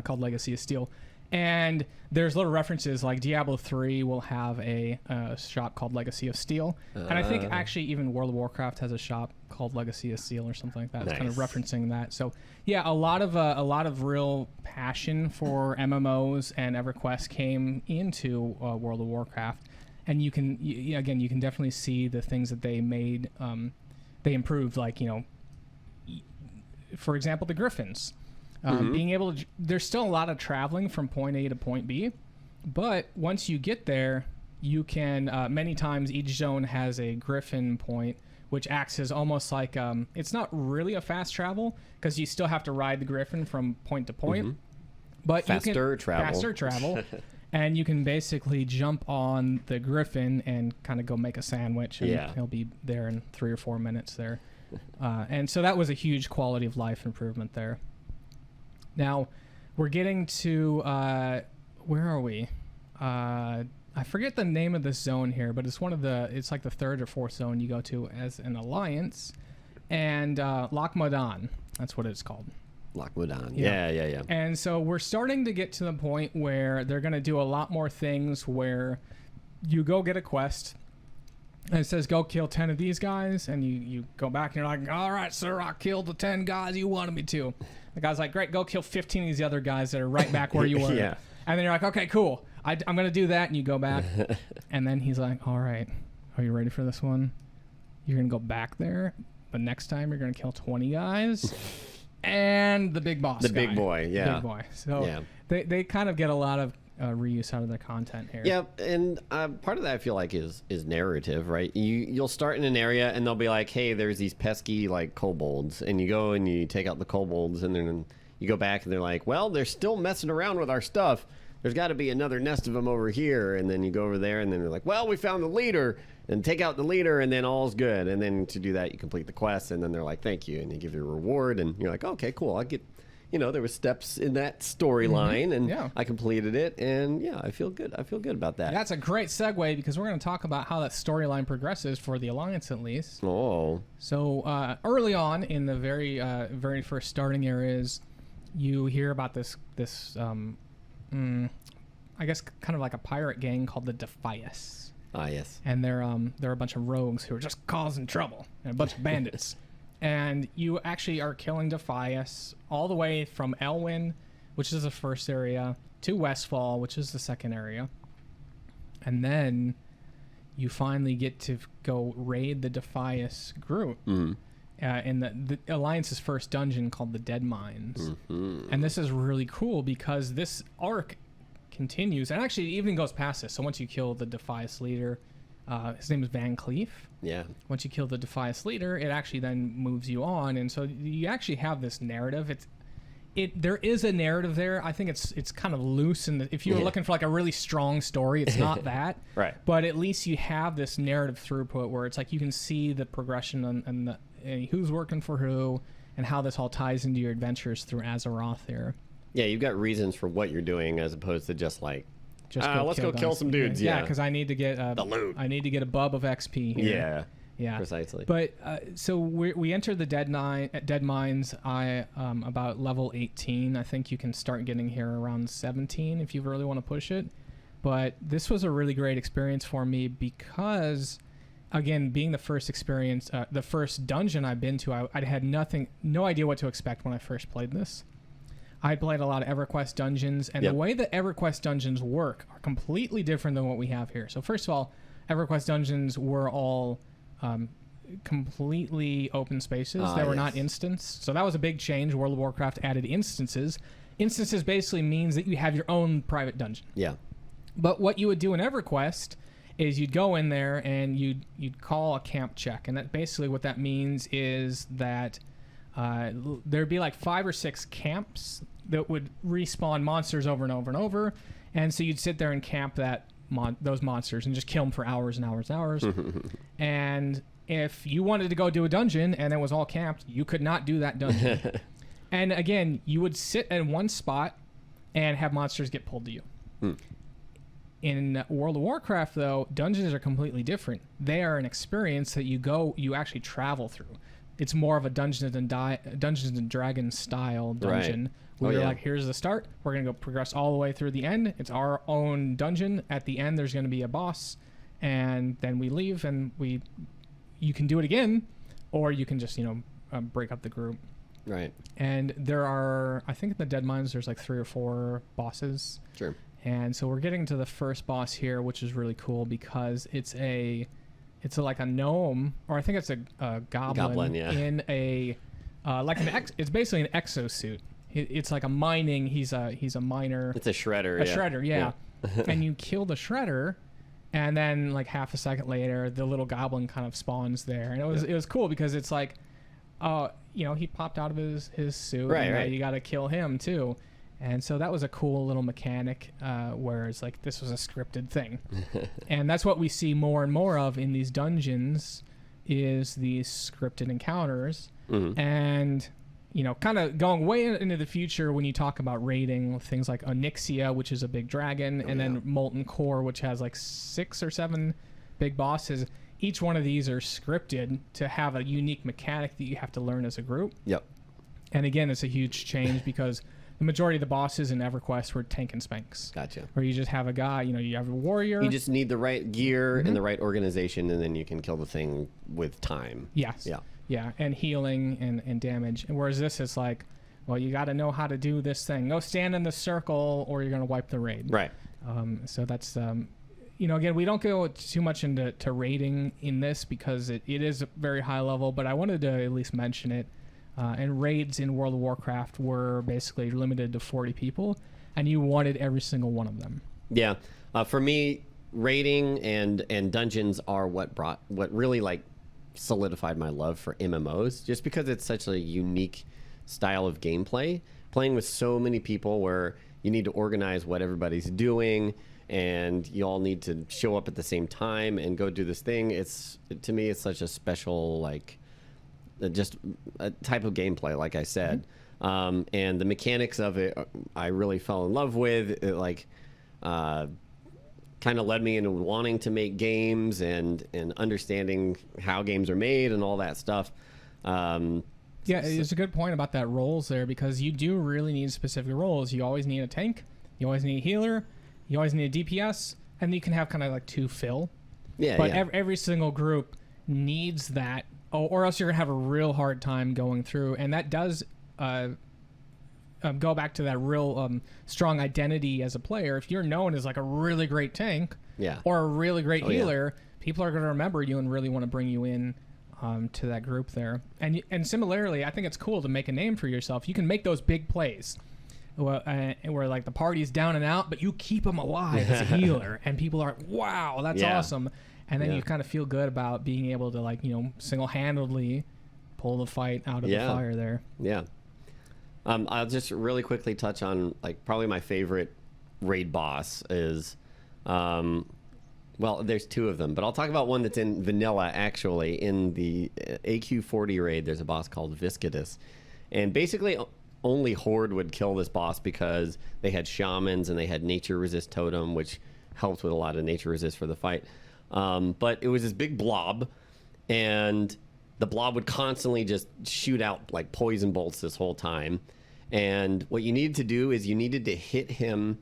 called Legacy of Steel. And there's little references like Diablo 3 will have a shop called Legacy of Steel. And I think actually even World of Warcraft has a shop called Legacy of Steel or something like that. Nice. It's kind of referencing that. So yeah, a lot of real passion for MMOs and EverQuest came into World of Warcraft. And you can definitely see the things that they made, they improved, like, for example, the Griffins. Being able to, there's still a lot of traveling from point A to point B, but once you get there, you can, many times each zone has a Griffin point, which acts as almost like, it's not really a fast travel because you still have to ride the Griffin from point to point, but faster travel, and you can basically jump on the Griffin and kind of go make a sandwich, and he'll be there in 3 or 4 minutes there. And so that was a huge quality of life improvement there. Now, we're getting to, where are we? I forget the name of this zone here, but it's it's like the 3rd or 4th zone you go to as an alliance. And Loch Modan, that's what it's called. Loch Modan, yeah. And so we're starting to get to the point where they're going to do a lot more things where you go get a quest, and it says go kill 10 of these guys, and you go back and you're like, all right, sir, I killed the 10 guys you wanted me to. The guy's like, great, go kill 15 of these other guys that are right back where you were. And then you're like, okay, cool. I'm going to do that. And you go back. And then he's like, all right, are you ready for this one? You're going to go back there, but next time you're going to kill 20 guys and the big boss guy. Big boy, yeah. Big boy. So they kind of get a lot of reuse out of their content here. Yeah, and part of that I feel like is narrative, right? You'll start in an area and they'll be like, hey, there's these pesky like kobolds, and you go and you take out the kobolds, and then you go back and they're like, well, they're still messing around with our stuff. There's got to be another nest of them over here, and then you go over there and then they're like, well, we found the leader, and take out the leader, and then all's good. And then to do that you complete the quest, and then they're like, thank you, and they give you a reward, and you're like, okay, cool, I get. There were steps in that storyline, and I completed it, and I feel good. I feel good about that. That's a great segue because we're going to talk about how that storyline progresses for the Alliance, at least. Oh. So early on in the very first starting areas, you hear about this I guess kind of like a pirate gang called the Defias. Ah, yes. And they're a bunch of rogues who are just causing trouble, and a bunch of bandits. And you actually are killing Defias all the way from Elwyn, which is the first area, to Westfall, which is the second area. And then you finally get to go raid the Defias group in the Alliance's first dungeon called the Dead Mines. And this is really cool because this arc continues, and actually it even goes past this. So once you kill the Defias leader, his name is Van Cleef. Yeah. Once you kill the Defias leader, it actually then moves you on, and so you actually have this narrative. there is a narrative there. I think it's kind of loose, and if you were looking for like a really strong story, it's not that. Right. But at least you have this narrative throughput where it's like you can see the progression and who's working for who, and how this all ties into your adventures through Azeroth there. Yeah, you've got reasons for what you're doing as opposed to just like, let's go kill guys. some dudes. Yeah, because I need to get the loot. I need to get a bub of XP here. Yeah. Yeah, precisely. But so we entered the Dead Mines. About level 18. I think you can start getting here around 17 if you really want to push it. But this was a really great experience for me because, again, being the first experience, the first dungeon I've been to, I had no idea what to expect when I first played this. I played a lot of EverQuest dungeons, and the way that EverQuest dungeons work are completely different than what we have here. So first of all, EverQuest dungeons were all completely open spaces. They were not instanced. So that was a big change. World of Warcraft added instances. Instances basically means that you have your own private dungeon. Yeah. But what you would do in EverQuest is you'd go in there and you'd call a camp check. And that basically what that means is that there'd be like 5 or 6 camps that would respawn monsters over and over and over. And so you'd sit there and camp those monsters and just kill them for hours and hours and hours. And if you wanted to go do a dungeon and it was all camped, you could not do that dungeon. And again, you would sit in one spot and have monsters get pulled to you. In World of Warcraft, though, dungeons are completely different. They are an experience that you actually travel through. It's more of a Dungeons and Dragons style dungeon. Right. Where you're like, here's the start. We're going to go progress all the way through the end. It's our own dungeon. At the end, there's going to be a boss. And then we leave, and you can do it again, or you can just, break up the group. Right. And there are, I think in the Dead Mines, there's like 3 or 4 bosses. Sure. And so we're getting to the first boss here, which is really cool because it's like a gnome, or I think it's a goblin in a it's basically an exosuit. It's like a mining. He's a miner. It's a shredder. Shredder, yeah. And you kill the shredder, and then like half a second later, the little goblin kind of spawns there, and it was cool because it's like, he popped out of his suit, and you got to kill him too. And so that was a cool little mechanic, whereas like this was a scripted thing. And that's what we see more and more of in these dungeons is these scripted encounters. And, kind of going way into the future when you talk about raiding, things like Onyxia, which is a big dragon, and then Molten Core, which has like 6 or 7 big bosses. Each one of these are scripted to have a unique mechanic that you have to learn as a group. Yep. And again, it's a huge change because the majority of the bosses in EverQuest were tank and spanks. Gotcha. Where you just have a guy, you have a warrior. You just need the right gear and the right organization, and then you can kill the thing with time. Yes. Yeah. Yeah, and healing and damage. And whereas this is like, well, you got to know how to do this thing. Go stand in the circle, or you're going to wipe the raid. Right. So that's, again, we don't go too much into raiding in this because it is very high level, but I wanted to at least mention it. And raids in World of Warcraft were basically limited to 40 people, and you wanted every single one of them. Yeah. For me, raiding and dungeons are what really like solidified my love for MMOs, just because it's such a unique style of gameplay. Playing with so many people where you need to organize what everybody's doing, and you all need to show up at the same time and go do this thing. To me, it's such a special, like, just a type of gameplay, like I said. And the mechanics of it, I really fell in love with. It, kind of led me into wanting to make games and understanding how games are made and all that stuff. It's a good point about that roles there, because you do really need specific roles. You always need a tank, you always need a healer, you always need a DPS, and you can have kind of like 2 fill. But every single group needs that, or else you're gonna have a real hard time going through. And that does go back to that real strong identity as a player. If you're known as like a really great tank, or a really great healer, people are going to remember you and really want to bring you in to that group there. And similarly, I think it's cool to make a name for yourself. You can make those big plays where like the party's down and out, but you keep them alive as a healer, and people are, wow, that's awesome. And then you kind of feel good about being able to, like, single-handedly pull the fight out of the fire there. Yeah. I'll just really quickly touch on like probably my favorite raid boss is, well, there's two of them, but I'll talk about one that's in vanilla actually. In the AQ40 raid, there's a boss called Viscidus, and basically only Horde would kill this boss because they had shamans and they had nature resist totem, which helped with a lot of nature resist for the fight. But it was this big blob, and the blob would constantly just shoot out like poison bolts this whole time. And what you needed to do is you needed to hit him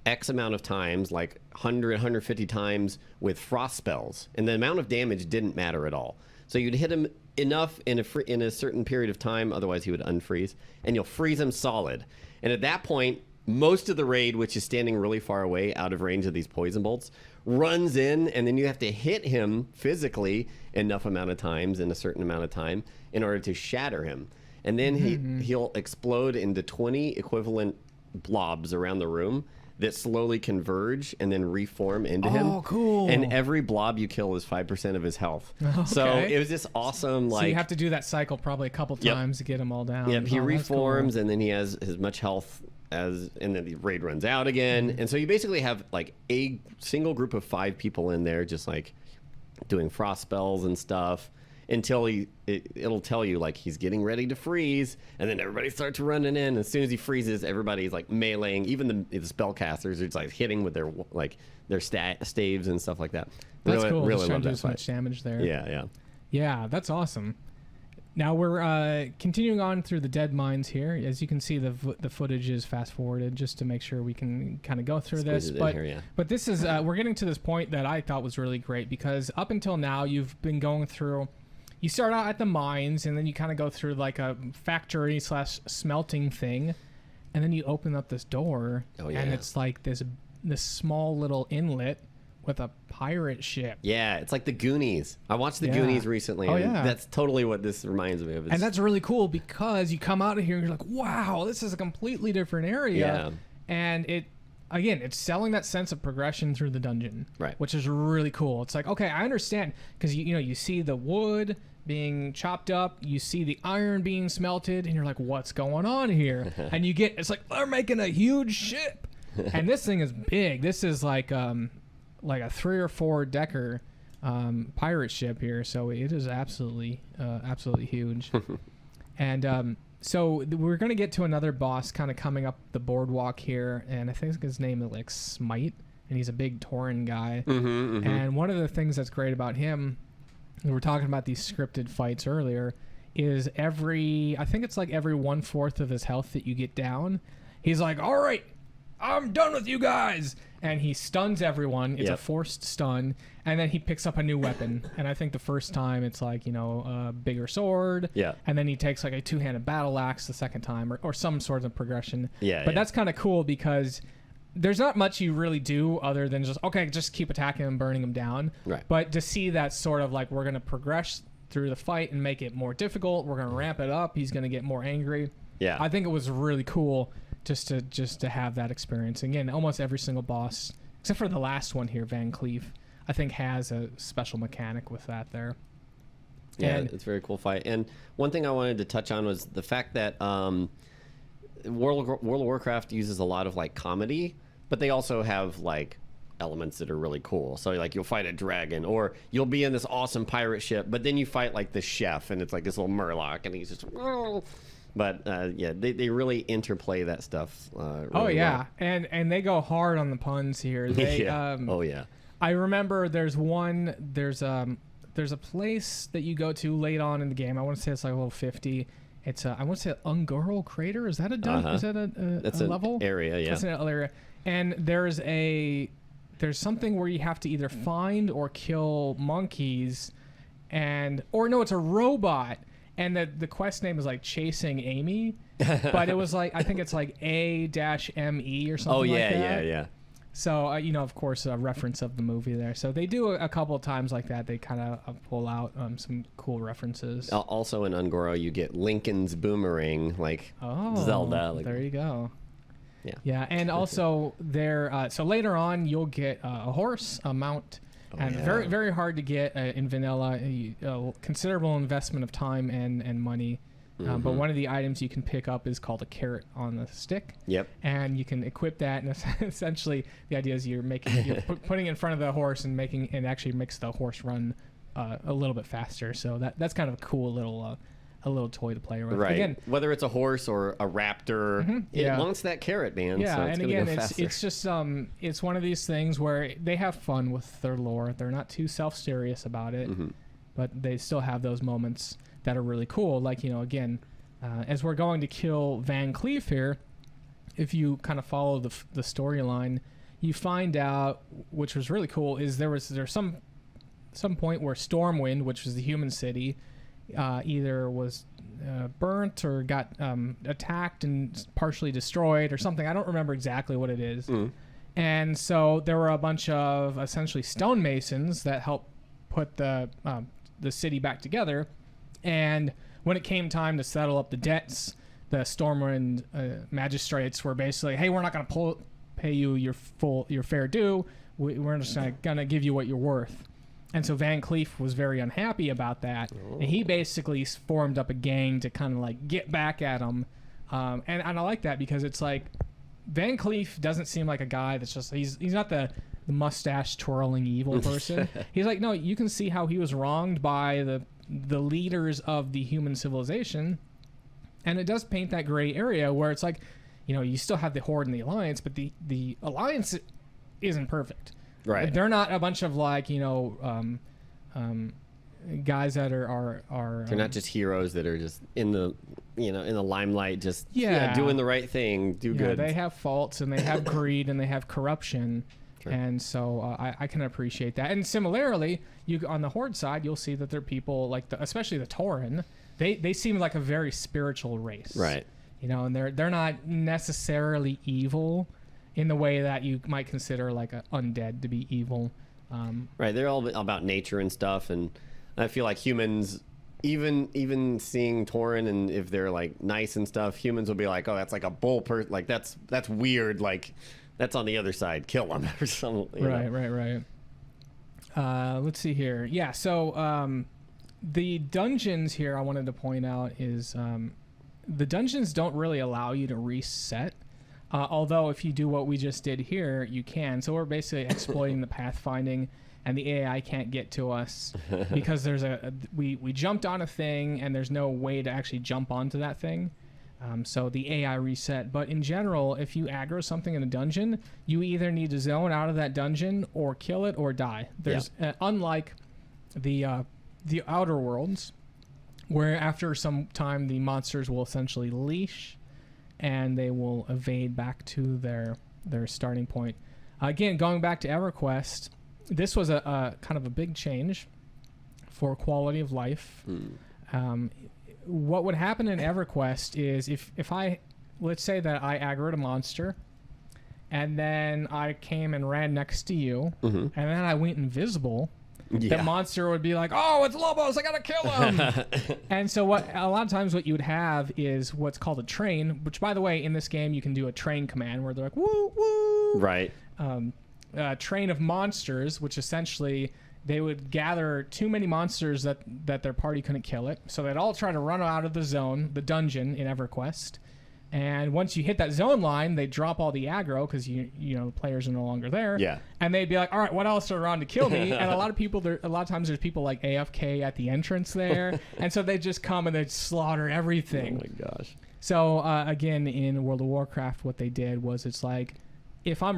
X amount of times, like 100, 150 times with frost spells. And the amount of damage didn't matter at all. So you'd hit him enough in a certain period of time, otherwise he would unfreeze, and you'll freeze him solid. And at that point, most of the raid, which is standing really far away out of range of these poison bolts, runs in, and then you have to hit him physically enough amount of times in a certain amount of time in order to shatter him. And then he'll explode into 20 equivalent blobs around the room that slowly converge and then reform into him. Oh, cool. And every blob you kill is 5% of his health. Okay. So it was this awesome, like... So you have to do that cycle probably a couple times to get them all down. Yep, he reforms, and then he has as much health and then the raid runs out again. And so you basically have like a single group of 5 people in there just like doing frost spells and stuff until it'll tell you like he's getting ready to freeze, and then everybody starts running in. As soon as he freezes, everybody's like meleeing. Even the spellcasters are just like hitting with their staves and stuff like that. That's really, cool. Really just trying love to do that so fight. much damage there. Yeah. That's awesome. Now we're continuing on through the dead mines here. As you can see, the footage is fast forwarded just to make sure we can kind of go through this. But this is we're getting to this point that I thought was really great, because up until now you've been going through. You start out at the mines, and then you kind of go through like a factory / smelting thing, and then you open up this door, and it's like this small little inlet with a pirate ship. Yeah, it's like the Goonies. I watched the Goonies recently. That's totally what this reminds me of. And that's really cool, because you come out of here and you're like, wow, this is a completely different area. And it's selling that sense of progression through the dungeon, right? Which is really cool. It's like, okay, I understand, because you see the wood being chopped up, you see the iron being smelted, and you're like, what's going on here? And it's like, they're making a huge ship, and this thing is big. This is like a 3 or 4 decker pirate ship here, so it is absolutely huge. And so we're going to get to another boss kind of coming up the boardwalk here, and I think his name is like Smite, and he's a big Tauren guy. And one of the things that's great about him, we were talking about these scripted fights earlier, is every 1/4 of his health that you get down, he's like, all right, I'm done with you guys. And he stuns everyone. It's a forced stun. And then he picks up a new weapon. And I think the first time it's like, a bigger sword. Yeah. And then he takes like a 2-handed battle axe the second time, or some sort of progression. But that's kind of cool, because there's not much you really do other than just keep attacking him, burning him down. Right. But to see that sort of like, we're going to progress through the fight and make it more difficult. We're going to ramp it up. He's going to get more angry. Yeah. I think it was really cool just to have that experience. Again, almost every single boss, except for the last one here, Van Cleef, I think has a special mechanic with that there. Yeah, it's a very cool fight. And one thing I wanted to touch on was the fact that World of Warcraft uses a lot of like comedy, but they also have like elements that are really cool. So like you'll fight a dragon, or you'll be in this awesome pirate ship, but then you fight like the chef, and it's like this little murloc, and he's just... But they really interplay that stuff. Really well. And they go hard on the puns here. They, I remember there's a place that you go to late on in the game. I want to say it's like level 50. It's I want to say Ungurl Crater. Is that is that a level area? Yeah, that's an area. And there's something where you have to either find or kill monkeys, it's a robot. And the quest name is like Chasing Amy, but it was like, I think it's like A-ME or something like that. Yeah. So, of course, a reference of the movie there. So they do a couple of times like that. They kind of pull out some cool references. Also in Ungoro, you get Lincoln's Boomerang, like Zelda. Like, there you go. Yeah. And also so later on, you'll get a horse, a mount. Very, very hard to get in vanilla. Considerable investment of time and money But one of the items you can pick up is called a carrot on the stick. Yep. And you can equip that, and essentially the idea is you're putting it in front of the horse and actually makes the horse run a little bit faster. So that's kind of a cool little a little toy to play with. Right. Again, whether it's a horse or a raptor, it wants that carrot, man. Yeah, so it's and gonna again, go faster. it's just it's one of these things where they have fun with their lore. They're not too self-serious about it, but they still have those moments that are really cool. Like, again, as we're going to kill Van Cleef here, if you kind of follow the storyline, you find out, which was really cool, is there's some point where Stormwind, which was the human city, either was burnt or got attacked and partially destroyed or something. I don't remember exactly what it is. And so there were a bunch of essentially stonemasons that helped put the city back together. And when it came time to settle up the debts, the Stormwind magistrates were basically, hey, we're not going to pay you your fair due. We're just going to give you what you're worth. And so Van Cleef was very unhappy about that. And he basically formed up a gang to kind of like get back at him. And I like that because it's like Van Cleef doesn't seem like a guy that's just, he's not the mustache twirling evil person. He's like, no, you can see how he was wronged by the leaders of the human civilization. And it does paint that gray area where it's like, you still have the Horde and the Alliance, but the Alliance isn't perfect. Right. They're not a bunch of like, guys that are they're not just heroes that are just in the limelight, just doing the right thing, good. They have faults and they have greed and they have corruption. Sure. And so I can appreciate that. And similarly, on the Horde side, you'll see that there are people like especially the Tauren. They seem like a very spiritual race. Right. And they're not necessarily evil in the way that you might consider like an undead to be evil. Right. They're all about nature and stuff. And I feel like humans, even seeing Tauren, and if they're like nice and stuff, humans will be like, oh, that's like a bull person. Like that's weird. Like that's on the other side. Kill them or something. Right. Let's see here. Yeah. So the dungeons here I wanted to point out is the dungeons don't really allow you to reset. Although if you do what we just did here, you can. So we're basically exploiting the pathfinding, and the AI can't get to us because we jumped on a thing and there's no way to actually jump onto that thing. So the AI reset. But in general, if you aggro something in a dungeon, you either need to zone out of that dungeon or kill it or die. There's unlike the Outer Worlds, where after some time the monsters will essentially leash and they will evade back to their starting point. Again, going back to EverQuest, this was a kind of a big change for quality of life. What would happen in EverQuest is if let's say that I aggroed a monster and then I came and ran next to you and then I went invisible, that monster would be like, oh, it's Lobos, I gotta kill him. And so a lot of times what you would have is what's called a train, which by the way, in this game you can do a train command where they're like, woo, woo. Right. A train of monsters, which essentially they would gather too many monsters that their party couldn't kill it. So they'd all try to run out of the dungeon in EverQuest. And once you hit that zone line, they drop all the aggro because the players are no longer there. Yeah. And they'd be like, all right, what else are around to kill me? And a lot of times there's people like AFK at the entrance there, and so they just come and they slaughter everything. Oh my gosh. So again, in World of Warcraft, what they did was it's like, if I've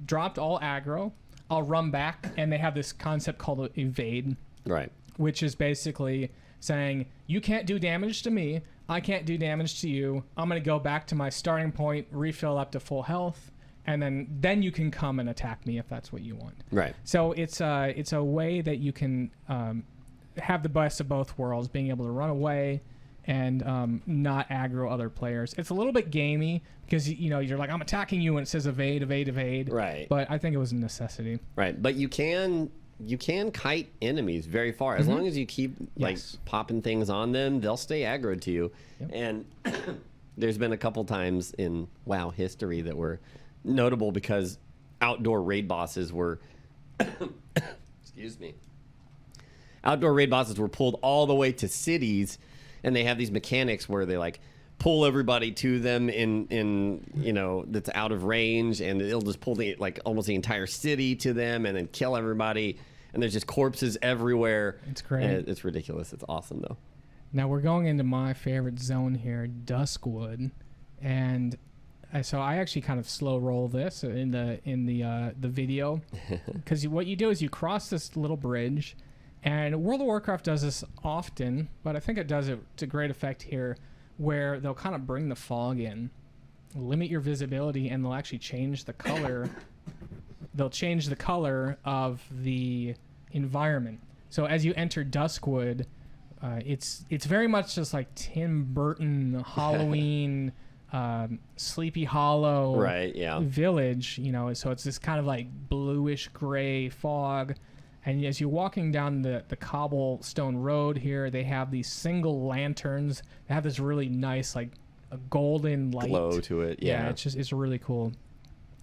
dropped all aggro, I'll run back, and they have this concept called evade. Right. Which is basically saying, you can't do damage to me, I can't do damage to you. I'm going to go back to my starting point, refill up to full health, and then you can come and attack me if that's what you want. Right. So it's a way that you can have the best of both worlds, being able to run away and not aggro other players. It's a little bit gamey because you're like, I'm attacking you and it says evade, evade, evade. Right. But I think it was a necessity. Right. But you can kite enemies very far as long as you keep popping things on them. They'll stay aggroed to you. Yep. And there's been a couple times in WoW history that were notable because outdoor raid bosses were excuse me. Outdoor raid bosses were pulled all the way to cities and they have these mechanics where they like pull everybody to them in that's out of range, and it'll just pull the like almost the entire city to them and then kill everybody, and there's just corpses everywhere. It's great. And it's ridiculous. It's awesome though. Now we're going into my favorite zone here, Duskwood, and so I actually kind of slow roll this in the video, because what you do is you cross this little bridge, and World of Warcraft does this often, but I think it does it to great effect here, where they'll kind of bring the fog in, limit your visibility, and they'll actually change the color. They'll change the color of the environment. So as you enter Duskwood, it's very much just like Tim Burton Halloween, Sleepy Hollow village, so it's this kind of like bluish gray fog. And as you're walking down the cobblestone road here, they have these single lanterns. They have this really nice, like, a golden light glow to it. Yeah, it's really cool.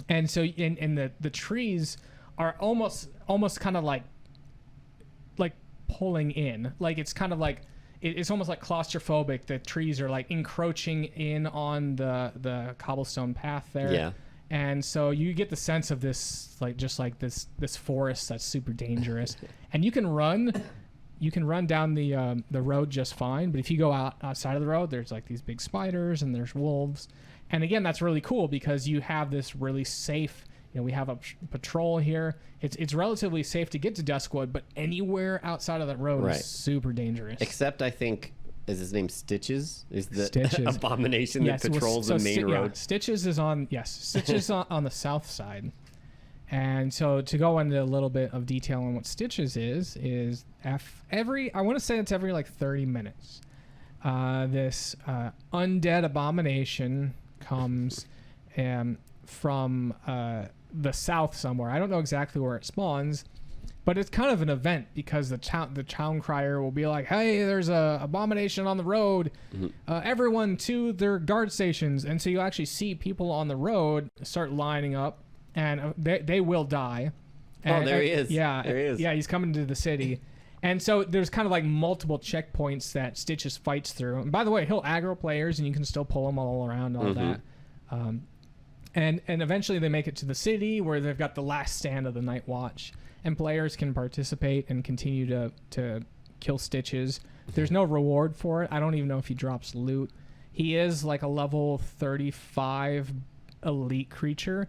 And so, and the trees are almost kind of like pulling in. Like, it's kind of like, it's almost like claustrophobic. The trees are like encroaching in on the cobblestone path there. Yeah. And so you get the sense of this, like, just like this forest that's super dangerous. And you can run down the road just fine. But if you go outside of the road, there's like these big spiders and there's wolves. And again, that's really cool because you have this really safe, we have a patrol here. It's relatively safe to get to Duskwood, but anywhere outside of that road is super dangerous. Except I think, is his name Stitches? Is the Stitches. abomination that patrols the main road? Yeah, Stitches is on on the south side. And so to go into a little bit of detail on what Stitches is every, I want to say it's every like 30 minutes. This undead abomination comes from the south somewhere. I don't know exactly where it spawns, but it's kind of an event because the town crier will be like, "Hey, there's a abomination on the road. Everyone to their guard stations." And so you actually see people on the road start lining up, and they will die. And, there he is. Yeah, there he is. Yeah, he's coming to the city. And so there's kind of like multiple checkpoints that Stitches fights through. And by the way, he'll aggro players, and you can still pull them all around, all that. And eventually they make it to the city where they've got the last stand of the Night Watch, and players can participate and continue to kill Stitches. There's no reward for it. I don't even know if he drops loot. He is like a level 35 elite creature.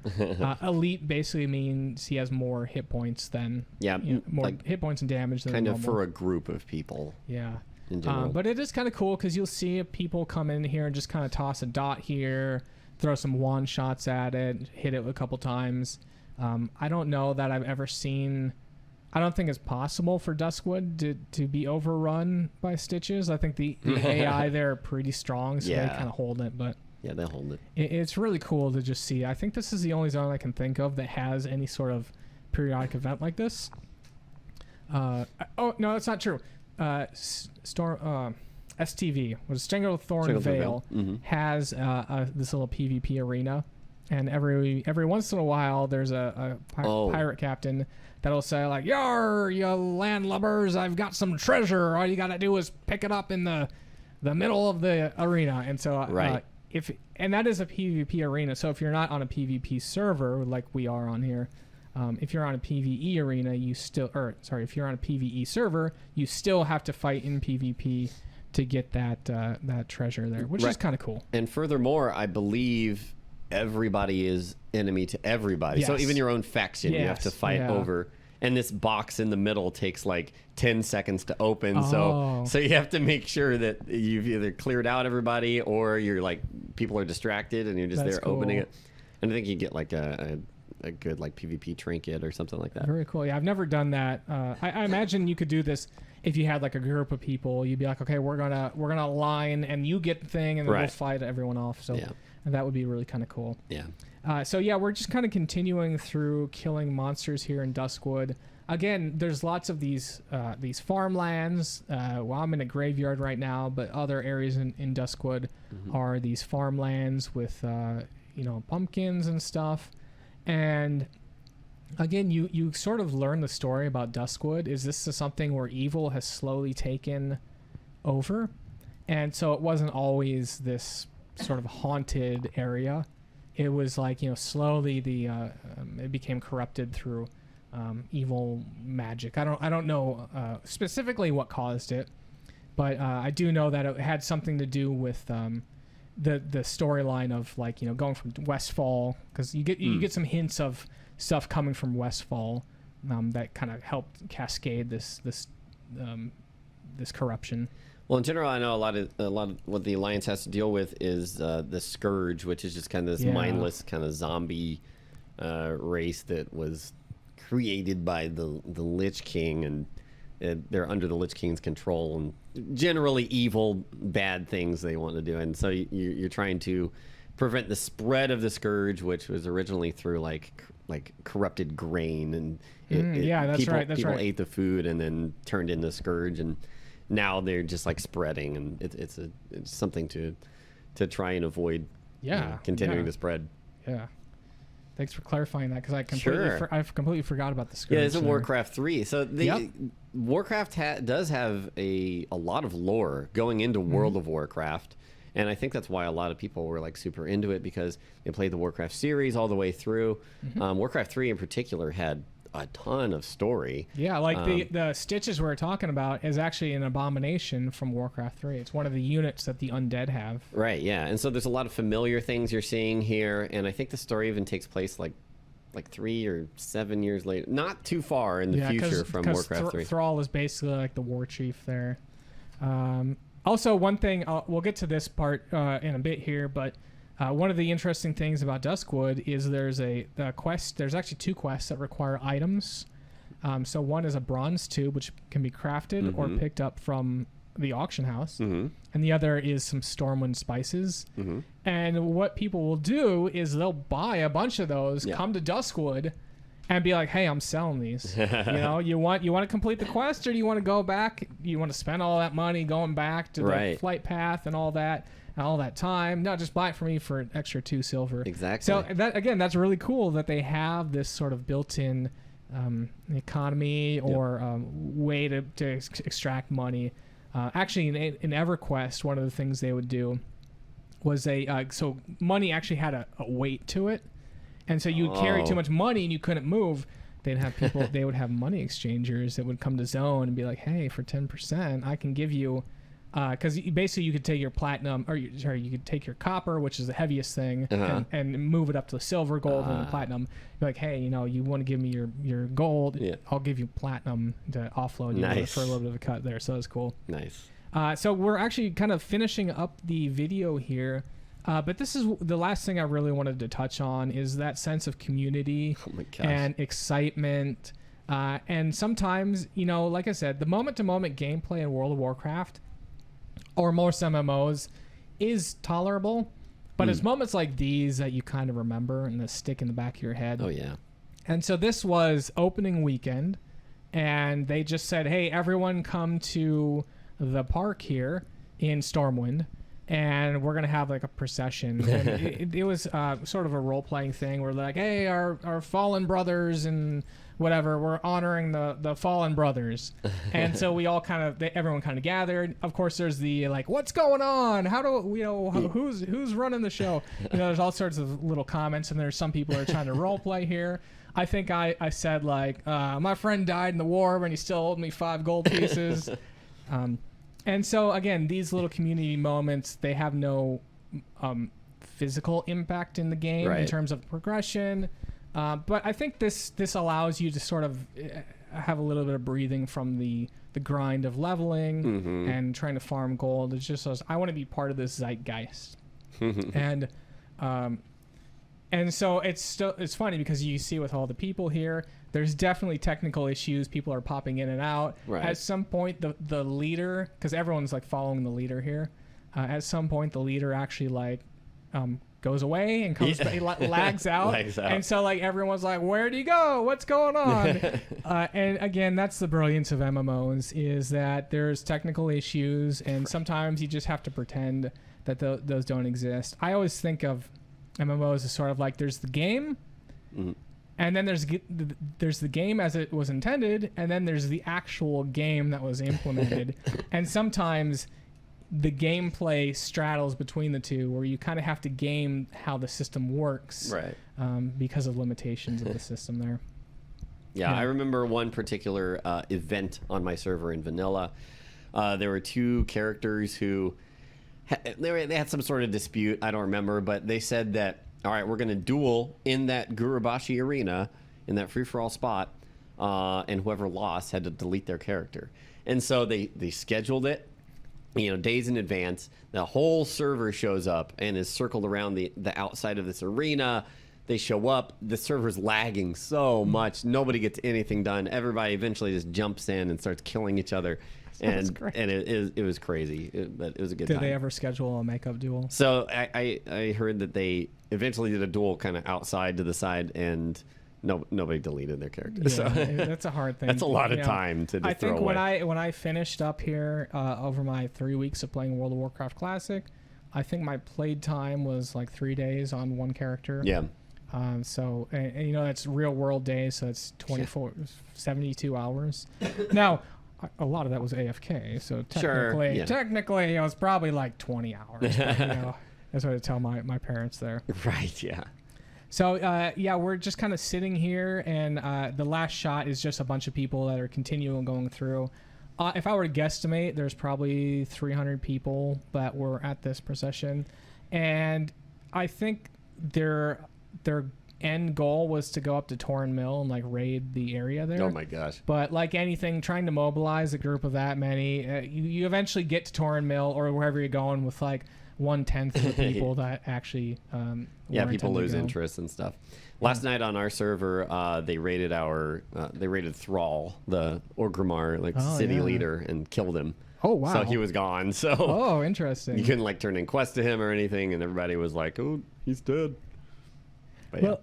Elite basically means he has more hit points than more like hit points and damage than kind of normal. for a group of people. Yeah. In general. But it is kind of cool because you'll see people come in here and just kind of toss a dot here, throw some wand shots at it, hit it a couple times. I don't know that I've ever seen. I don't think it's possible for Duskwood to be overrun by Stitches. I think the AI there are pretty strong, so they kind of hold it. But yeah, they hold it. It's really cool to just see. I think this is the only zone I can think of that has any sort of periodic event like this. Oh no, that's not true. STV was Stranglethorn Vale has this little PvP arena, and every once in a while there's a pirate captain that'll say like, "Yar, you landlubbers, I've got some treasure. All you gotta do is pick it up in the middle of the arena." And so and that is a PvP arena. So if you're not on a PvP server like we are on here, if you're on a PvE arena, if you're on a PvE server, you still have to fight in PvP to get that treasure there, which is kind of cool. And furthermore, I believe everybody is enemy to everybody. Yes. So even your own faction, you have to fight over. And this box in the middle takes like 10 seconds to open. So you have to make sure that you've either cleared out everybody or you're like people are distracted and you're just opening it. And I think you get like a good like PvP trinket or something like that. Very cool. Yeah, I've never done that. I imagine you could do this if you had like a group of people. You'd be like, okay, we're gonna align and you get the thing and then we'll fight everyone off. So that would be really kind of cool. Yeah. So yeah, we're just kind of continuing through killing monsters here in Duskwood. Again, there's lots of these farmlands. Well, I'm in a graveyard right now, but other areas in Duskwood are these farmlands with pumpkins and stuff. And again, you sort of learn the story about Duskwood. Is this something where evil has slowly taken over? and so it wasn't always this sort of haunted area. It was like, slowly it became corrupted through evil magic. I don't know specifically what caused it, but I do know that it had something to do with the storyline of like, going from Westfall, because you get some hints of stuff coming from Westfall that kind of helped cascade this corruption. Well, in general, I know a lot of what the Alliance has to deal with is the Scourge, which is just kind of this mindless kind of zombie race that was created by the Lich King, and they're under the Lich King's control, and generally evil, bad things they want to do. And so you're trying to prevent the spread of the Scourge, which was originally through like corrupted grain, and people ate the food and then turned into Scourge, and now they're just like spreading, and it's something to try and avoid continuing to spread. Yeah. Thanks for clarifying that, because I completely forgot about the Scourge. Yeah, it's in Warcraft 3. So Warcraft does have a lot of lore going into World of Warcraft, and I think that's why a lot of people were like super into it, because they played the Warcraft series all the way through. Warcraft 3 in particular had a ton of story. Yeah, like the Stitches we're talking about is actually an abomination from Warcraft 3. It's one of the units that the undead have. Right, yeah. And so there's a lot of familiar things you're seeing here, and I think the story even takes place like 3 or 7 years later. Not too far in the future from Warcraft 3. Thrall is basically like the war chief there. Also, one thing, we'll get to this part in a bit here, but one of the interesting things about Duskwood is there's a quest. There's actually 2 quests that require items. So one is a bronze tube, which can be crafted or picked up from the auction house, and the other is some Stormwind spices. And what people will do is they'll buy a bunch of those, come to Duskwood, and be like, "Hey, I'm selling these. You want to complete the quest, or do you want to go back? You want to spend all that money going back to the flight path and all that?" And all that time, no, just buy it for me for an extra 2 silver. Exactly. So that's really cool that they have this sort of built-in economy or way to extract money. Actually, in EverQuest, one of the things they would do was so money actually had a weight to it, and so you would carry too much money and you couldn't move. They'd have people. They would have money exchangers that would come to Zone and be like, "Hey, for 10%, I can give you." Because basically you could take your platinum, you could take your copper, which is the heaviest thing, and move it up to the silver, gold, and the platinum. Be like, hey, you want to give me your gold? Yeah. I'll give you platinum to offload you for a little bit of a cut there. So that's cool. Nice. So we're actually kind of finishing up the video here, but this is the last thing I really wanted to touch on is that sense of community and excitement. And sometimes, like I said, the moment-to-moment gameplay in World of Warcraft or most MMOs is tolerable, but it's moments like these that you kind of remember and that stick in the back of your head. Oh, yeah. And so this was opening weekend, and they just said, hey, everyone come to the park here in Stormwind, and we're going to have like a procession. And it was sort of a role-playing thing where like, hey, our fallen brothers and whatever, we're honoring the fallen brothers. And so we all everyone kind of gathered. Of course, there's the like, what's going on? How do who's running the show? There's all sorts of little comments, and there's some people that are trying to role play here. I think I said like, my friend died in the war, and he still owed me 5 gold pieces. And so again, these little community moments, they have no physical impact in the game in terms of progression. But I think this allows you to sort of have a little bit of breathing from the grind of leveling and trying to farm gold. It's just I want to be part of this zeitgeist. And so it's funny because you see with all the people here, there's definitely technical issues. People are popping in and out. Right. At some point, the leader, because everyone's like following the leader here, at some point the leader actually like goes away and comes back, lags out. And so like everyone's like, where do you go? What's going on? And again, that's the brilliance of MMOs, is that there's technical issues, and sometimes you just have to pretend that those don't exist. I always think of MMOs as sort of like there's the game, and then there's the game as it was intended, and then there's the actual game that was implemented. And sometimes the gameplay straddles between the two, where you kind of have to game how the system works, Right. Because of limitations of the system there. Yeah, I remember one particular event on my server in vanilla. There were two characters who they had some sort of dispute. I don't remember, but they said that, all right, we're going to duel in that Gurubashi arena, in that free-for-all spot, and whoever lost had to delete their character. And so they scheduled it, days in advance. The whole server shows up and is circled around the outside of this arena. They show up. The server's lagging so much. Nobody gets anything done. Everybody eventually just jumps in and starts killing each other. And it was crazy. But it was a good time. Did they ever schedule a makeup duel? So I heard that they eventually did a duel kind of outside to the side, and nobody deleted their character. Yeah, So that's a hard thing. that's a lot of time to just throw away. I think when I finished up here over my 3 weeks of playing World of Warcraft Classic, I think my played time was like 3 days on one character. Yeah. So it's real world days, so it's 72 hours. Now, a lot of that was AFK, so technically it was probably like 20 hours. But, that's what I tell my parents there. Right, yeah. So, we're just kind of sitting here, and the last shot is just a bunch of people that are continuing going through. If I were to guesstimate, there's probably 300 people that were at this procession, and I think their end goal was to go up to Torren Mill and like raid the area there. Oh my gosh. But like anything, trying to mobilize a group of that many, you eventually get to Torren Mill or wherever you're going with like 1/10 of the people that actually people lose interest and stuff. Last night on our server, they raided Thrall, the Orgrimmar city leader, and killed him. Oh wow. So he was gone. So interesting. You couldn't like turn in quests to him or anything, and everybody was like, "Oh, he's dead." But,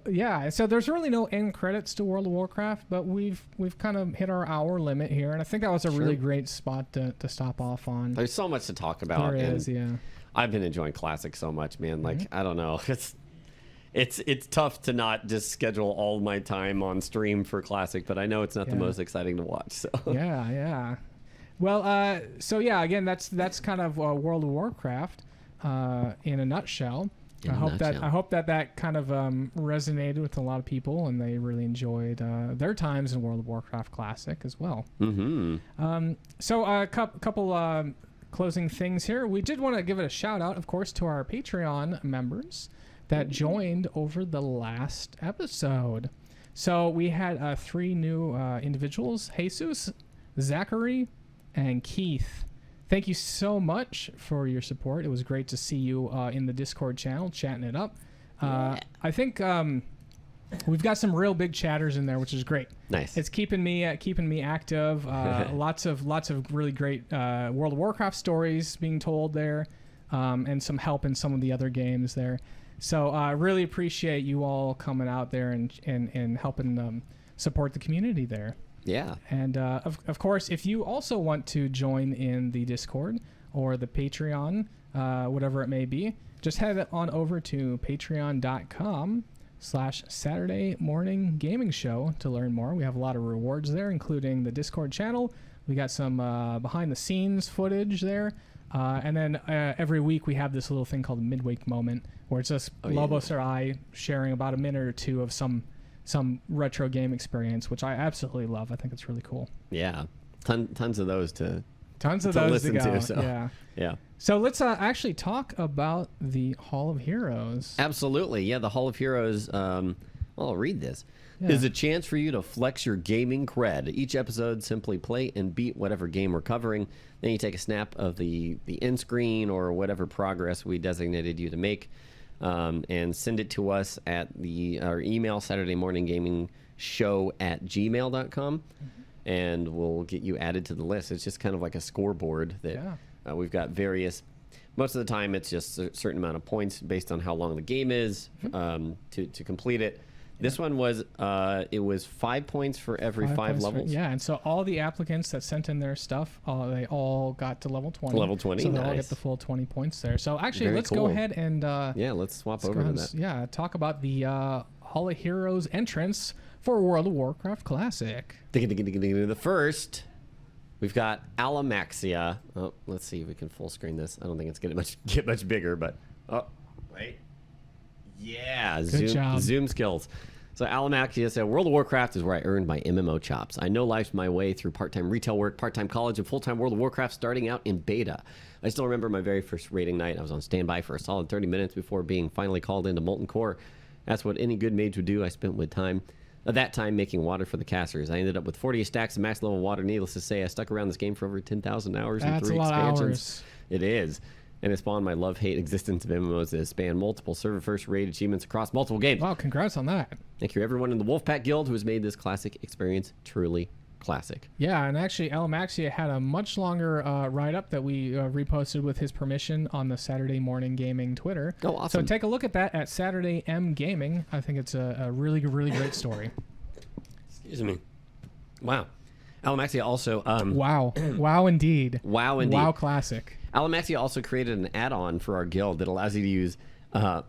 so there's really no end credits to World of Warcraft, but we've kind of hit our hour limit here, and I think that was a really great spot to stop off on. There's so much to talk about. There is, yeah. I've been enjoying Classic so much, man. Like, I don't know. It's tough to not just schedule all my time on stream for Classic, but I know it's not the most exciting to watch. So Yeah. Well, again, that's kind of World of Warcraft in a nutshell. I hope that kind of resonated with a lot of people, and they really enjoyed their times in World of Warcraft Classic as well. Mm-hmm. So a couple closing things here. We did want to give it a shout out, of course, to our Patreon members that joined over the last episode. So we had 3 new individuals: Jesus, Zachary, and Keith. Thank you so much for your support. It was great to see you in the Discord channel chatting it up. I think we've got some real big chatters in there, which is great. Nice. It's keeping me active. Lots of really great World of Warcraft stories being told there, and some help in some of the other games there. So I really appreciate you all coming out there and helping support the community there. Yeah. And of course, if you also want to join in the Discord or the Patreon, whatever it may be, just head on over to patreon.com/Saturday Morning Gaming Show to learn more. We have a lot of rewards there, including the Discord channel. We got some behind the scenes footage there. And then every week we have this little thing called Midweek Moment, where it's just Lobos or I sharing about a minute or two of some retro game experience, which I absolutely love. I think it's really cool. Yeah, tons of those to listen to. So. Yeah. So let's actually talk about the Hall of Heroes. Absolutely, yeah. The Hall of Heroes. I'll read this. Is a chance for you to flex your gaming cred. Each episode, simply play and beat whatever game we're covering. Then you take a snap of the end screen or whatever progress we designated you to make. And send it to us at our email, SaturdayMorningGamingShow@gmail.com, and we'll get you added to the list. It's just kind of like a scoreboard that we've got various. Most of the time, it's just a certain amount of points based on how long the game is to complete it. This one was it was 5 points for every 5 levels. And so all the applicants that sent in their stuff, they all got to level 20. Level 20, so they nice. all get the full 20 points there. So actually, let's cool. go ahead and let's swap over to that. Yeah, talk about the Hall of Heroes entrance for World of Warcraft Classic. The first We've got Alamaxia. Oh, let's see if we can full screen this. I don't think it's going to get much bigger, but oh, wait. Yeah, Good job. Zoom skills. So Alamaxia said, World of Warcraft is where I earned my MMO chops. I know life's my way through part-time retail work, part-time college, and full-time World of Warcraft starting out in beta. I still remember my very first raiding night. I was on standby for a solid 30 minutes before being finally called into Molten Core. That's what any good mage would do. I spent that time making water for the casters. I ended up with 40 stacks of max level water. Needless to say, I stuck around this game for over 10,000 hours and 3 expansions. Hours. It is. And it spawned my love-hate existence of MMOs that span multiple server-first raid achievements across multiple games. Wow, congrats on that. Thank you everyone in the Wolfpack Guild who has made this classic experience truly classic. Yeah, and actually Alamaxia had a much longer write-up that we reposted with his permission on the Saturday Morning Gaming Twitter. Oh, awesome. So take a look at that at Saturday M Gaming. I think it's a really great story. Excuse me. Wow. Alamaxia also... Wow. Wow, indeed. Wow, indeed. Wow, classic. Alamaxia also created an add-on for our guild that allows you to use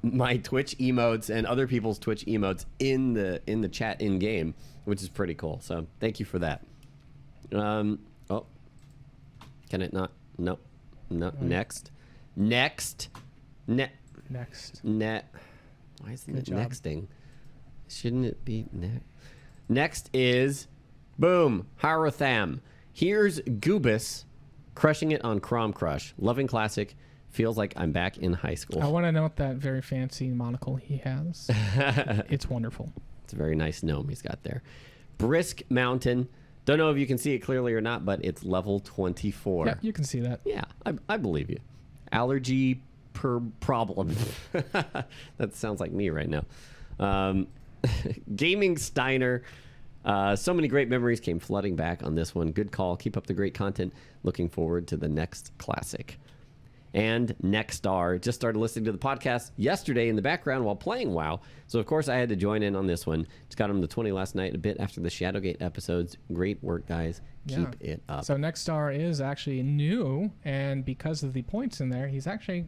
my Twitch emotes and other people's Twitch emotes in the chat in-game, which is pretty cool. So thank you for that. Oh. Can it not? No. No. Next. Next. Why isn't it nexting? Shouldn't it be next? Next is, boom, Haratham. Here's Goobus crushing it on Crom Crush. Loving classic. Feels like I'm back in high school. I want to note that very fancy monocle he has. It's wonderful. It's a very nice gnome he's got there. Brisk Mountain. Don't know if you can see it clearly or not, but it's level 24. Yeah, you can see that. Yeah, I believe you. Allergy per problem. That sounds like me right now. Gaming Steiner. So many great memories came flooding back on this one. Good call. Keep up the great content. Looking forward to the next classic. And Nexstar just started listening to the podcast yesterday in the background while playing WoW. So, of course, I had to join in on this one. Just got him to 20 last night, a bit after the Shadowgate episodes. Great work, guys. Keep it up. So Nexstar is actually new, and because of the points in there, he's actually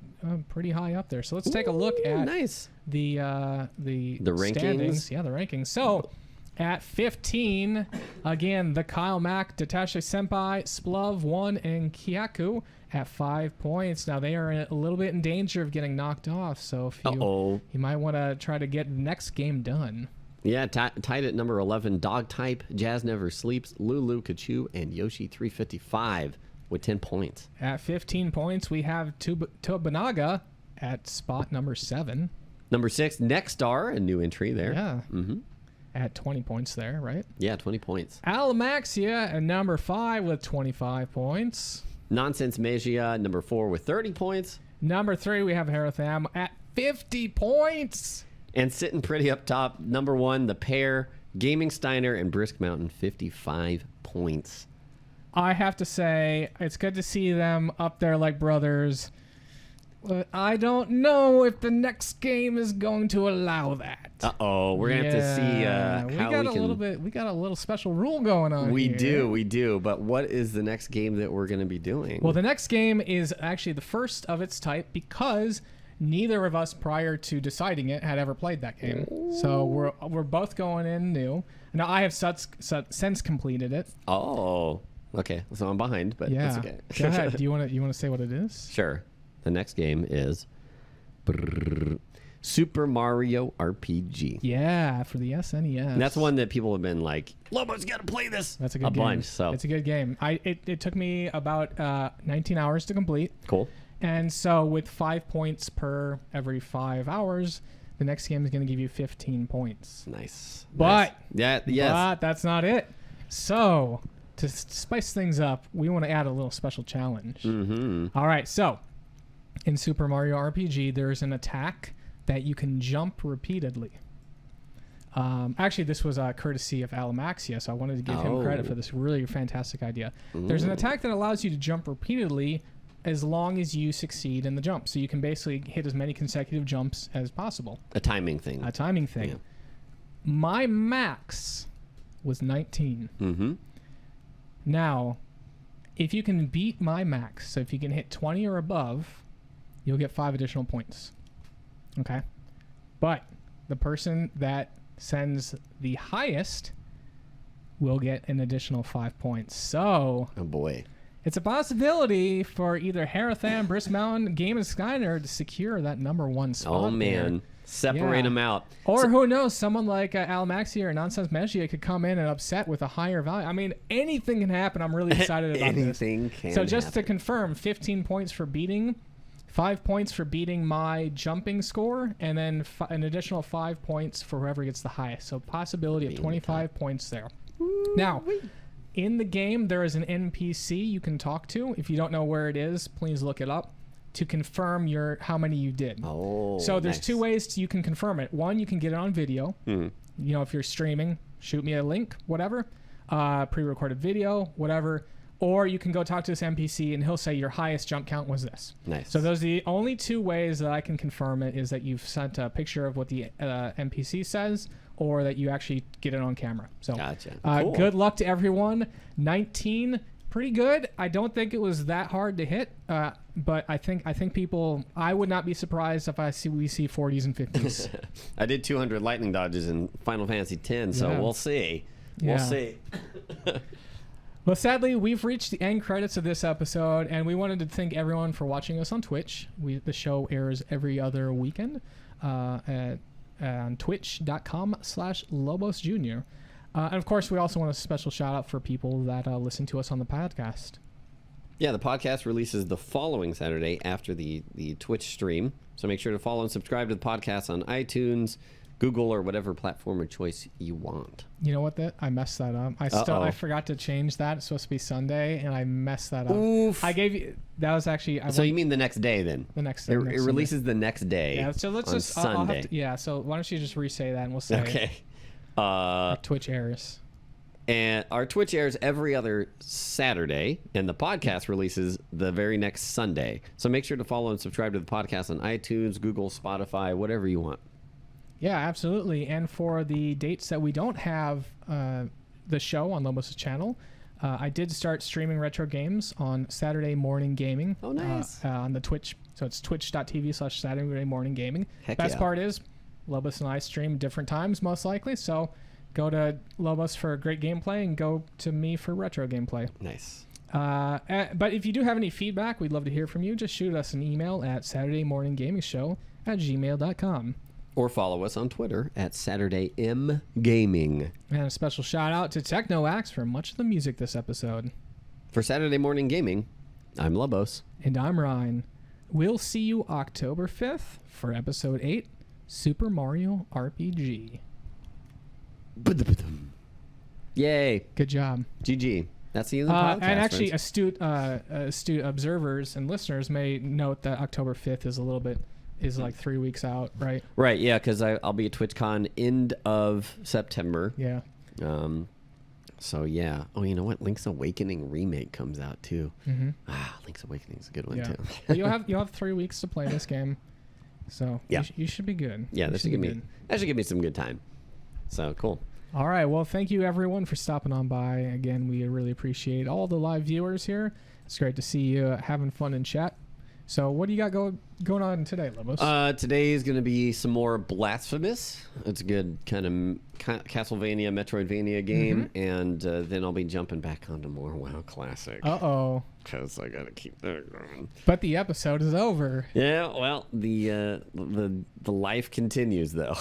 pretty high up there. So let's take a look at the rankings. Standings. Yeah, the rankings. So at 15, again, the Kyle Mack, Datasha Senpai, Splov 1, and Kyaku at 5 points. Now they are a little bit in danger of getting knocked off, so if you might want to try to get the next game done. Yeah, tied at number 11, Dog Type, Jazz Never Sleeps, Lulu Kachu, and Yoshi 355 with 10 points. At 15 points, we have Tobanaga at spot number 7. Number 6, Nexstar, a new entry there. Yeah. Mm-hmm. At 20 points there, right? Yeah, 20 points. Alamaxia at number 5 with 25 points. Nonsense Magia, number 4 with 30 points. Number 3, we have Haratham at 50 points. And sitting pretty up top, number 1, the pair, Gaming Steiner and Brisk Mountain, 55 points. I have to say, it's good to see them up there like brothers. But I don't know if the next game is going to allow that. Uh-oh, we're going to have to see how we can... We got a little special rule going on We do. But what is the next game that we're going to be doing? Well, the next game is actually the first of its type because neither of us, prior to deciding it, had ever played that game. So we're both going in new. Now, I have since completed it. Oh, okay. So I'm behind, but that's okay. Go ahead. Do you want to say what it is? Sure. The next game is Super Mario RPG. Yeah, for the SNES. And that's one that people have been like, Lobos, you got to play this. That's a good game. Bunch. So it's a good game. It took me about 19 hours to complete. Cool. And so with 5 points per every 5 hours, the next game is going to give you 15 points. Nice. But but that's not it. So to spice things up, we want to add a little special challenge. Mm-hmm. All right. So in Super Mario RPG, there's an attack that you can jump repeatedly. Actually, this was courtesy of Alamaxia, so I wanted to give him credit for this really fantastic idea. Ooh. There's an attack that allows you to jump repeatedly as long as you succeed in the jump. So you can basically hit as many consecutive jumps as possible. A timing thing. Yeah. My max was 19. Mm-hmm. Now, if you can beat my max, so if you can hit 20 or above, you'll get 5 additional points. Okay? But the person that sends the highest will get an additional 5 points. So, Oh boy. it's a possibility for either Harathan, Brisk Mountain, Game, and Skyner to secure that #1 spot. Oh man. there. Separate Yeah. them out. Or who knows, someone like Alamaxia or Nonsense Magia could come in and upset with a higher value. I mean, anything can happen. I'm really excited about this. Anything can So just to happen. confirm, 15 points for beating, 5 points for beating my jumping score, and then an additional 5 points for whoever gets the highest. So possibility of 25 points there. Now, in the game, there is an NPC you can talk to. If you don't know where it is, please look it up to confirm how many you did. Oh, So there's nice. 2 ways you can confirm it. One, you can get it on video. Mhm. You know, if you're streaming, shoot me a link, whatever, pre-recorded video, whatever. Or you can go talk to this NPC and he'll say your highest jump count was this. Nice. So those are the only 2 ways that I can confirm it, is that you've sent a picture of what the NPC says, or that you actually get it on camera. So Gotcha. Cool. good luck to everyone. 19, pretty good. I don't think it was that hard to hit, but I think people. I would not be surprised if we see 40s and 50s. I did 200 lightning dodges in Final Fantasy X, so Yeah. we'll see. Yeah. We'll see. Well, sadly, we've reached the end credits of this episode, and we wanted to thank everyone for watching us on Twitch. The show airs every other weekend on twitch.com/LobosJr. And of course, we also want a special shout out for people that listen to us on the podcast. Yeah, the podcast releases the following Saturday after the Twitch stream. So make sure to follow and subscribe to the podcast on iTunes, Google, or whatever platform of choice you want. You know what? I messed that up. I forgot to change that. It's supposed to be Sunday, and I messed that up. Oof. I gave you. That was actually. So you mean the next day then? The next. It next releases the next day. Yeah. So let's on just. Sunday. I'll have to, yeah. So why don't you just re-say that, and we'll say. Okay. Twitch airs. And our Twitch airs every other Saturday, and the podcast releases the very next Sunday. So make sure to follow and subscribe to the podcast on iTunes, Google, Spotify, whatever you want. Yeah, absolutely. And for the dates that we don't have the show on Lobos' channel, I did start streaming retro games on Saturday Morning Gaming. Oh, nice. On the Twitch. So it's twitch.tv/Saturday Morning Gaming. Heck Best yeah. part is Lobos and I stream different times, most likely. So go to Lobos for great gameplay and go to me for retro gameplay. Nice. But if you do have any feedback, we'd love to hear from you. Just shoot us an email at SaturdayMorningGamingShow@gmail.com. Or follow us on Twitter at SaturdayMGaming. And a special shout out to TechnoAxe for much of the music this episode. For Saturday Morning Gaming, I'm Lobos. And I'm Ryan. We'll see you October 5th for episode 8, Super Mario RPG. Yay. Good job. GG. That's the end of the podcast. And actually, friends. astute observers and listeners may note that October 5th is like 3 weeks out, right? Right, yeah, because I'll be at TwitchCon end of September. Yeah. So, yeah. Oh, you know what? Link's Awakening remake comes out, too. Mm-hmm. Link's Awakening's a good one, Yeah. too. But you'll have 3 weeks to play this game, so Yeah. you should be good. Yeah, You that should give me some good time. So, cool. All right. Well, thank you everyone for stopping on by. Again, we really appreciate all the live viewers here. It's great to see you having fun in chat. So, what do you got going on today, Lobos? Today is going to be some more Blasphemous. It's a good kind of Castlevania, Metroidvania game, and then I'll be jumping back onto more WoW Classic. Uh-oh. Because I got to keep that going. But the episode is over. Yeah, well, the life continues though.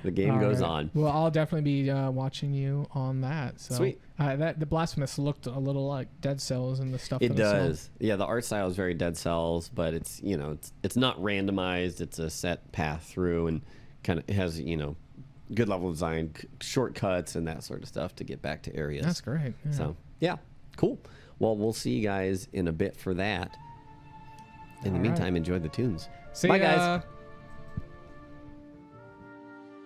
The game All goes right. on. Well, I'll definitely be watching you on that. So, Sweet. The Blasphemous looked a little like Dead Cells and the stuff. It that I saw. does. Yeah, the art style is very Dead Cells, but it's it's not randomized. It's a set path through, and kind of has good level design, shortcuts, and that sort of stuff to get back to areas. That's great. Yeah. So yeah, cool. Well, we'll see you guys in a bit for that. In the All right. meantime, enjoy the tunes. See Bye, ya. guys.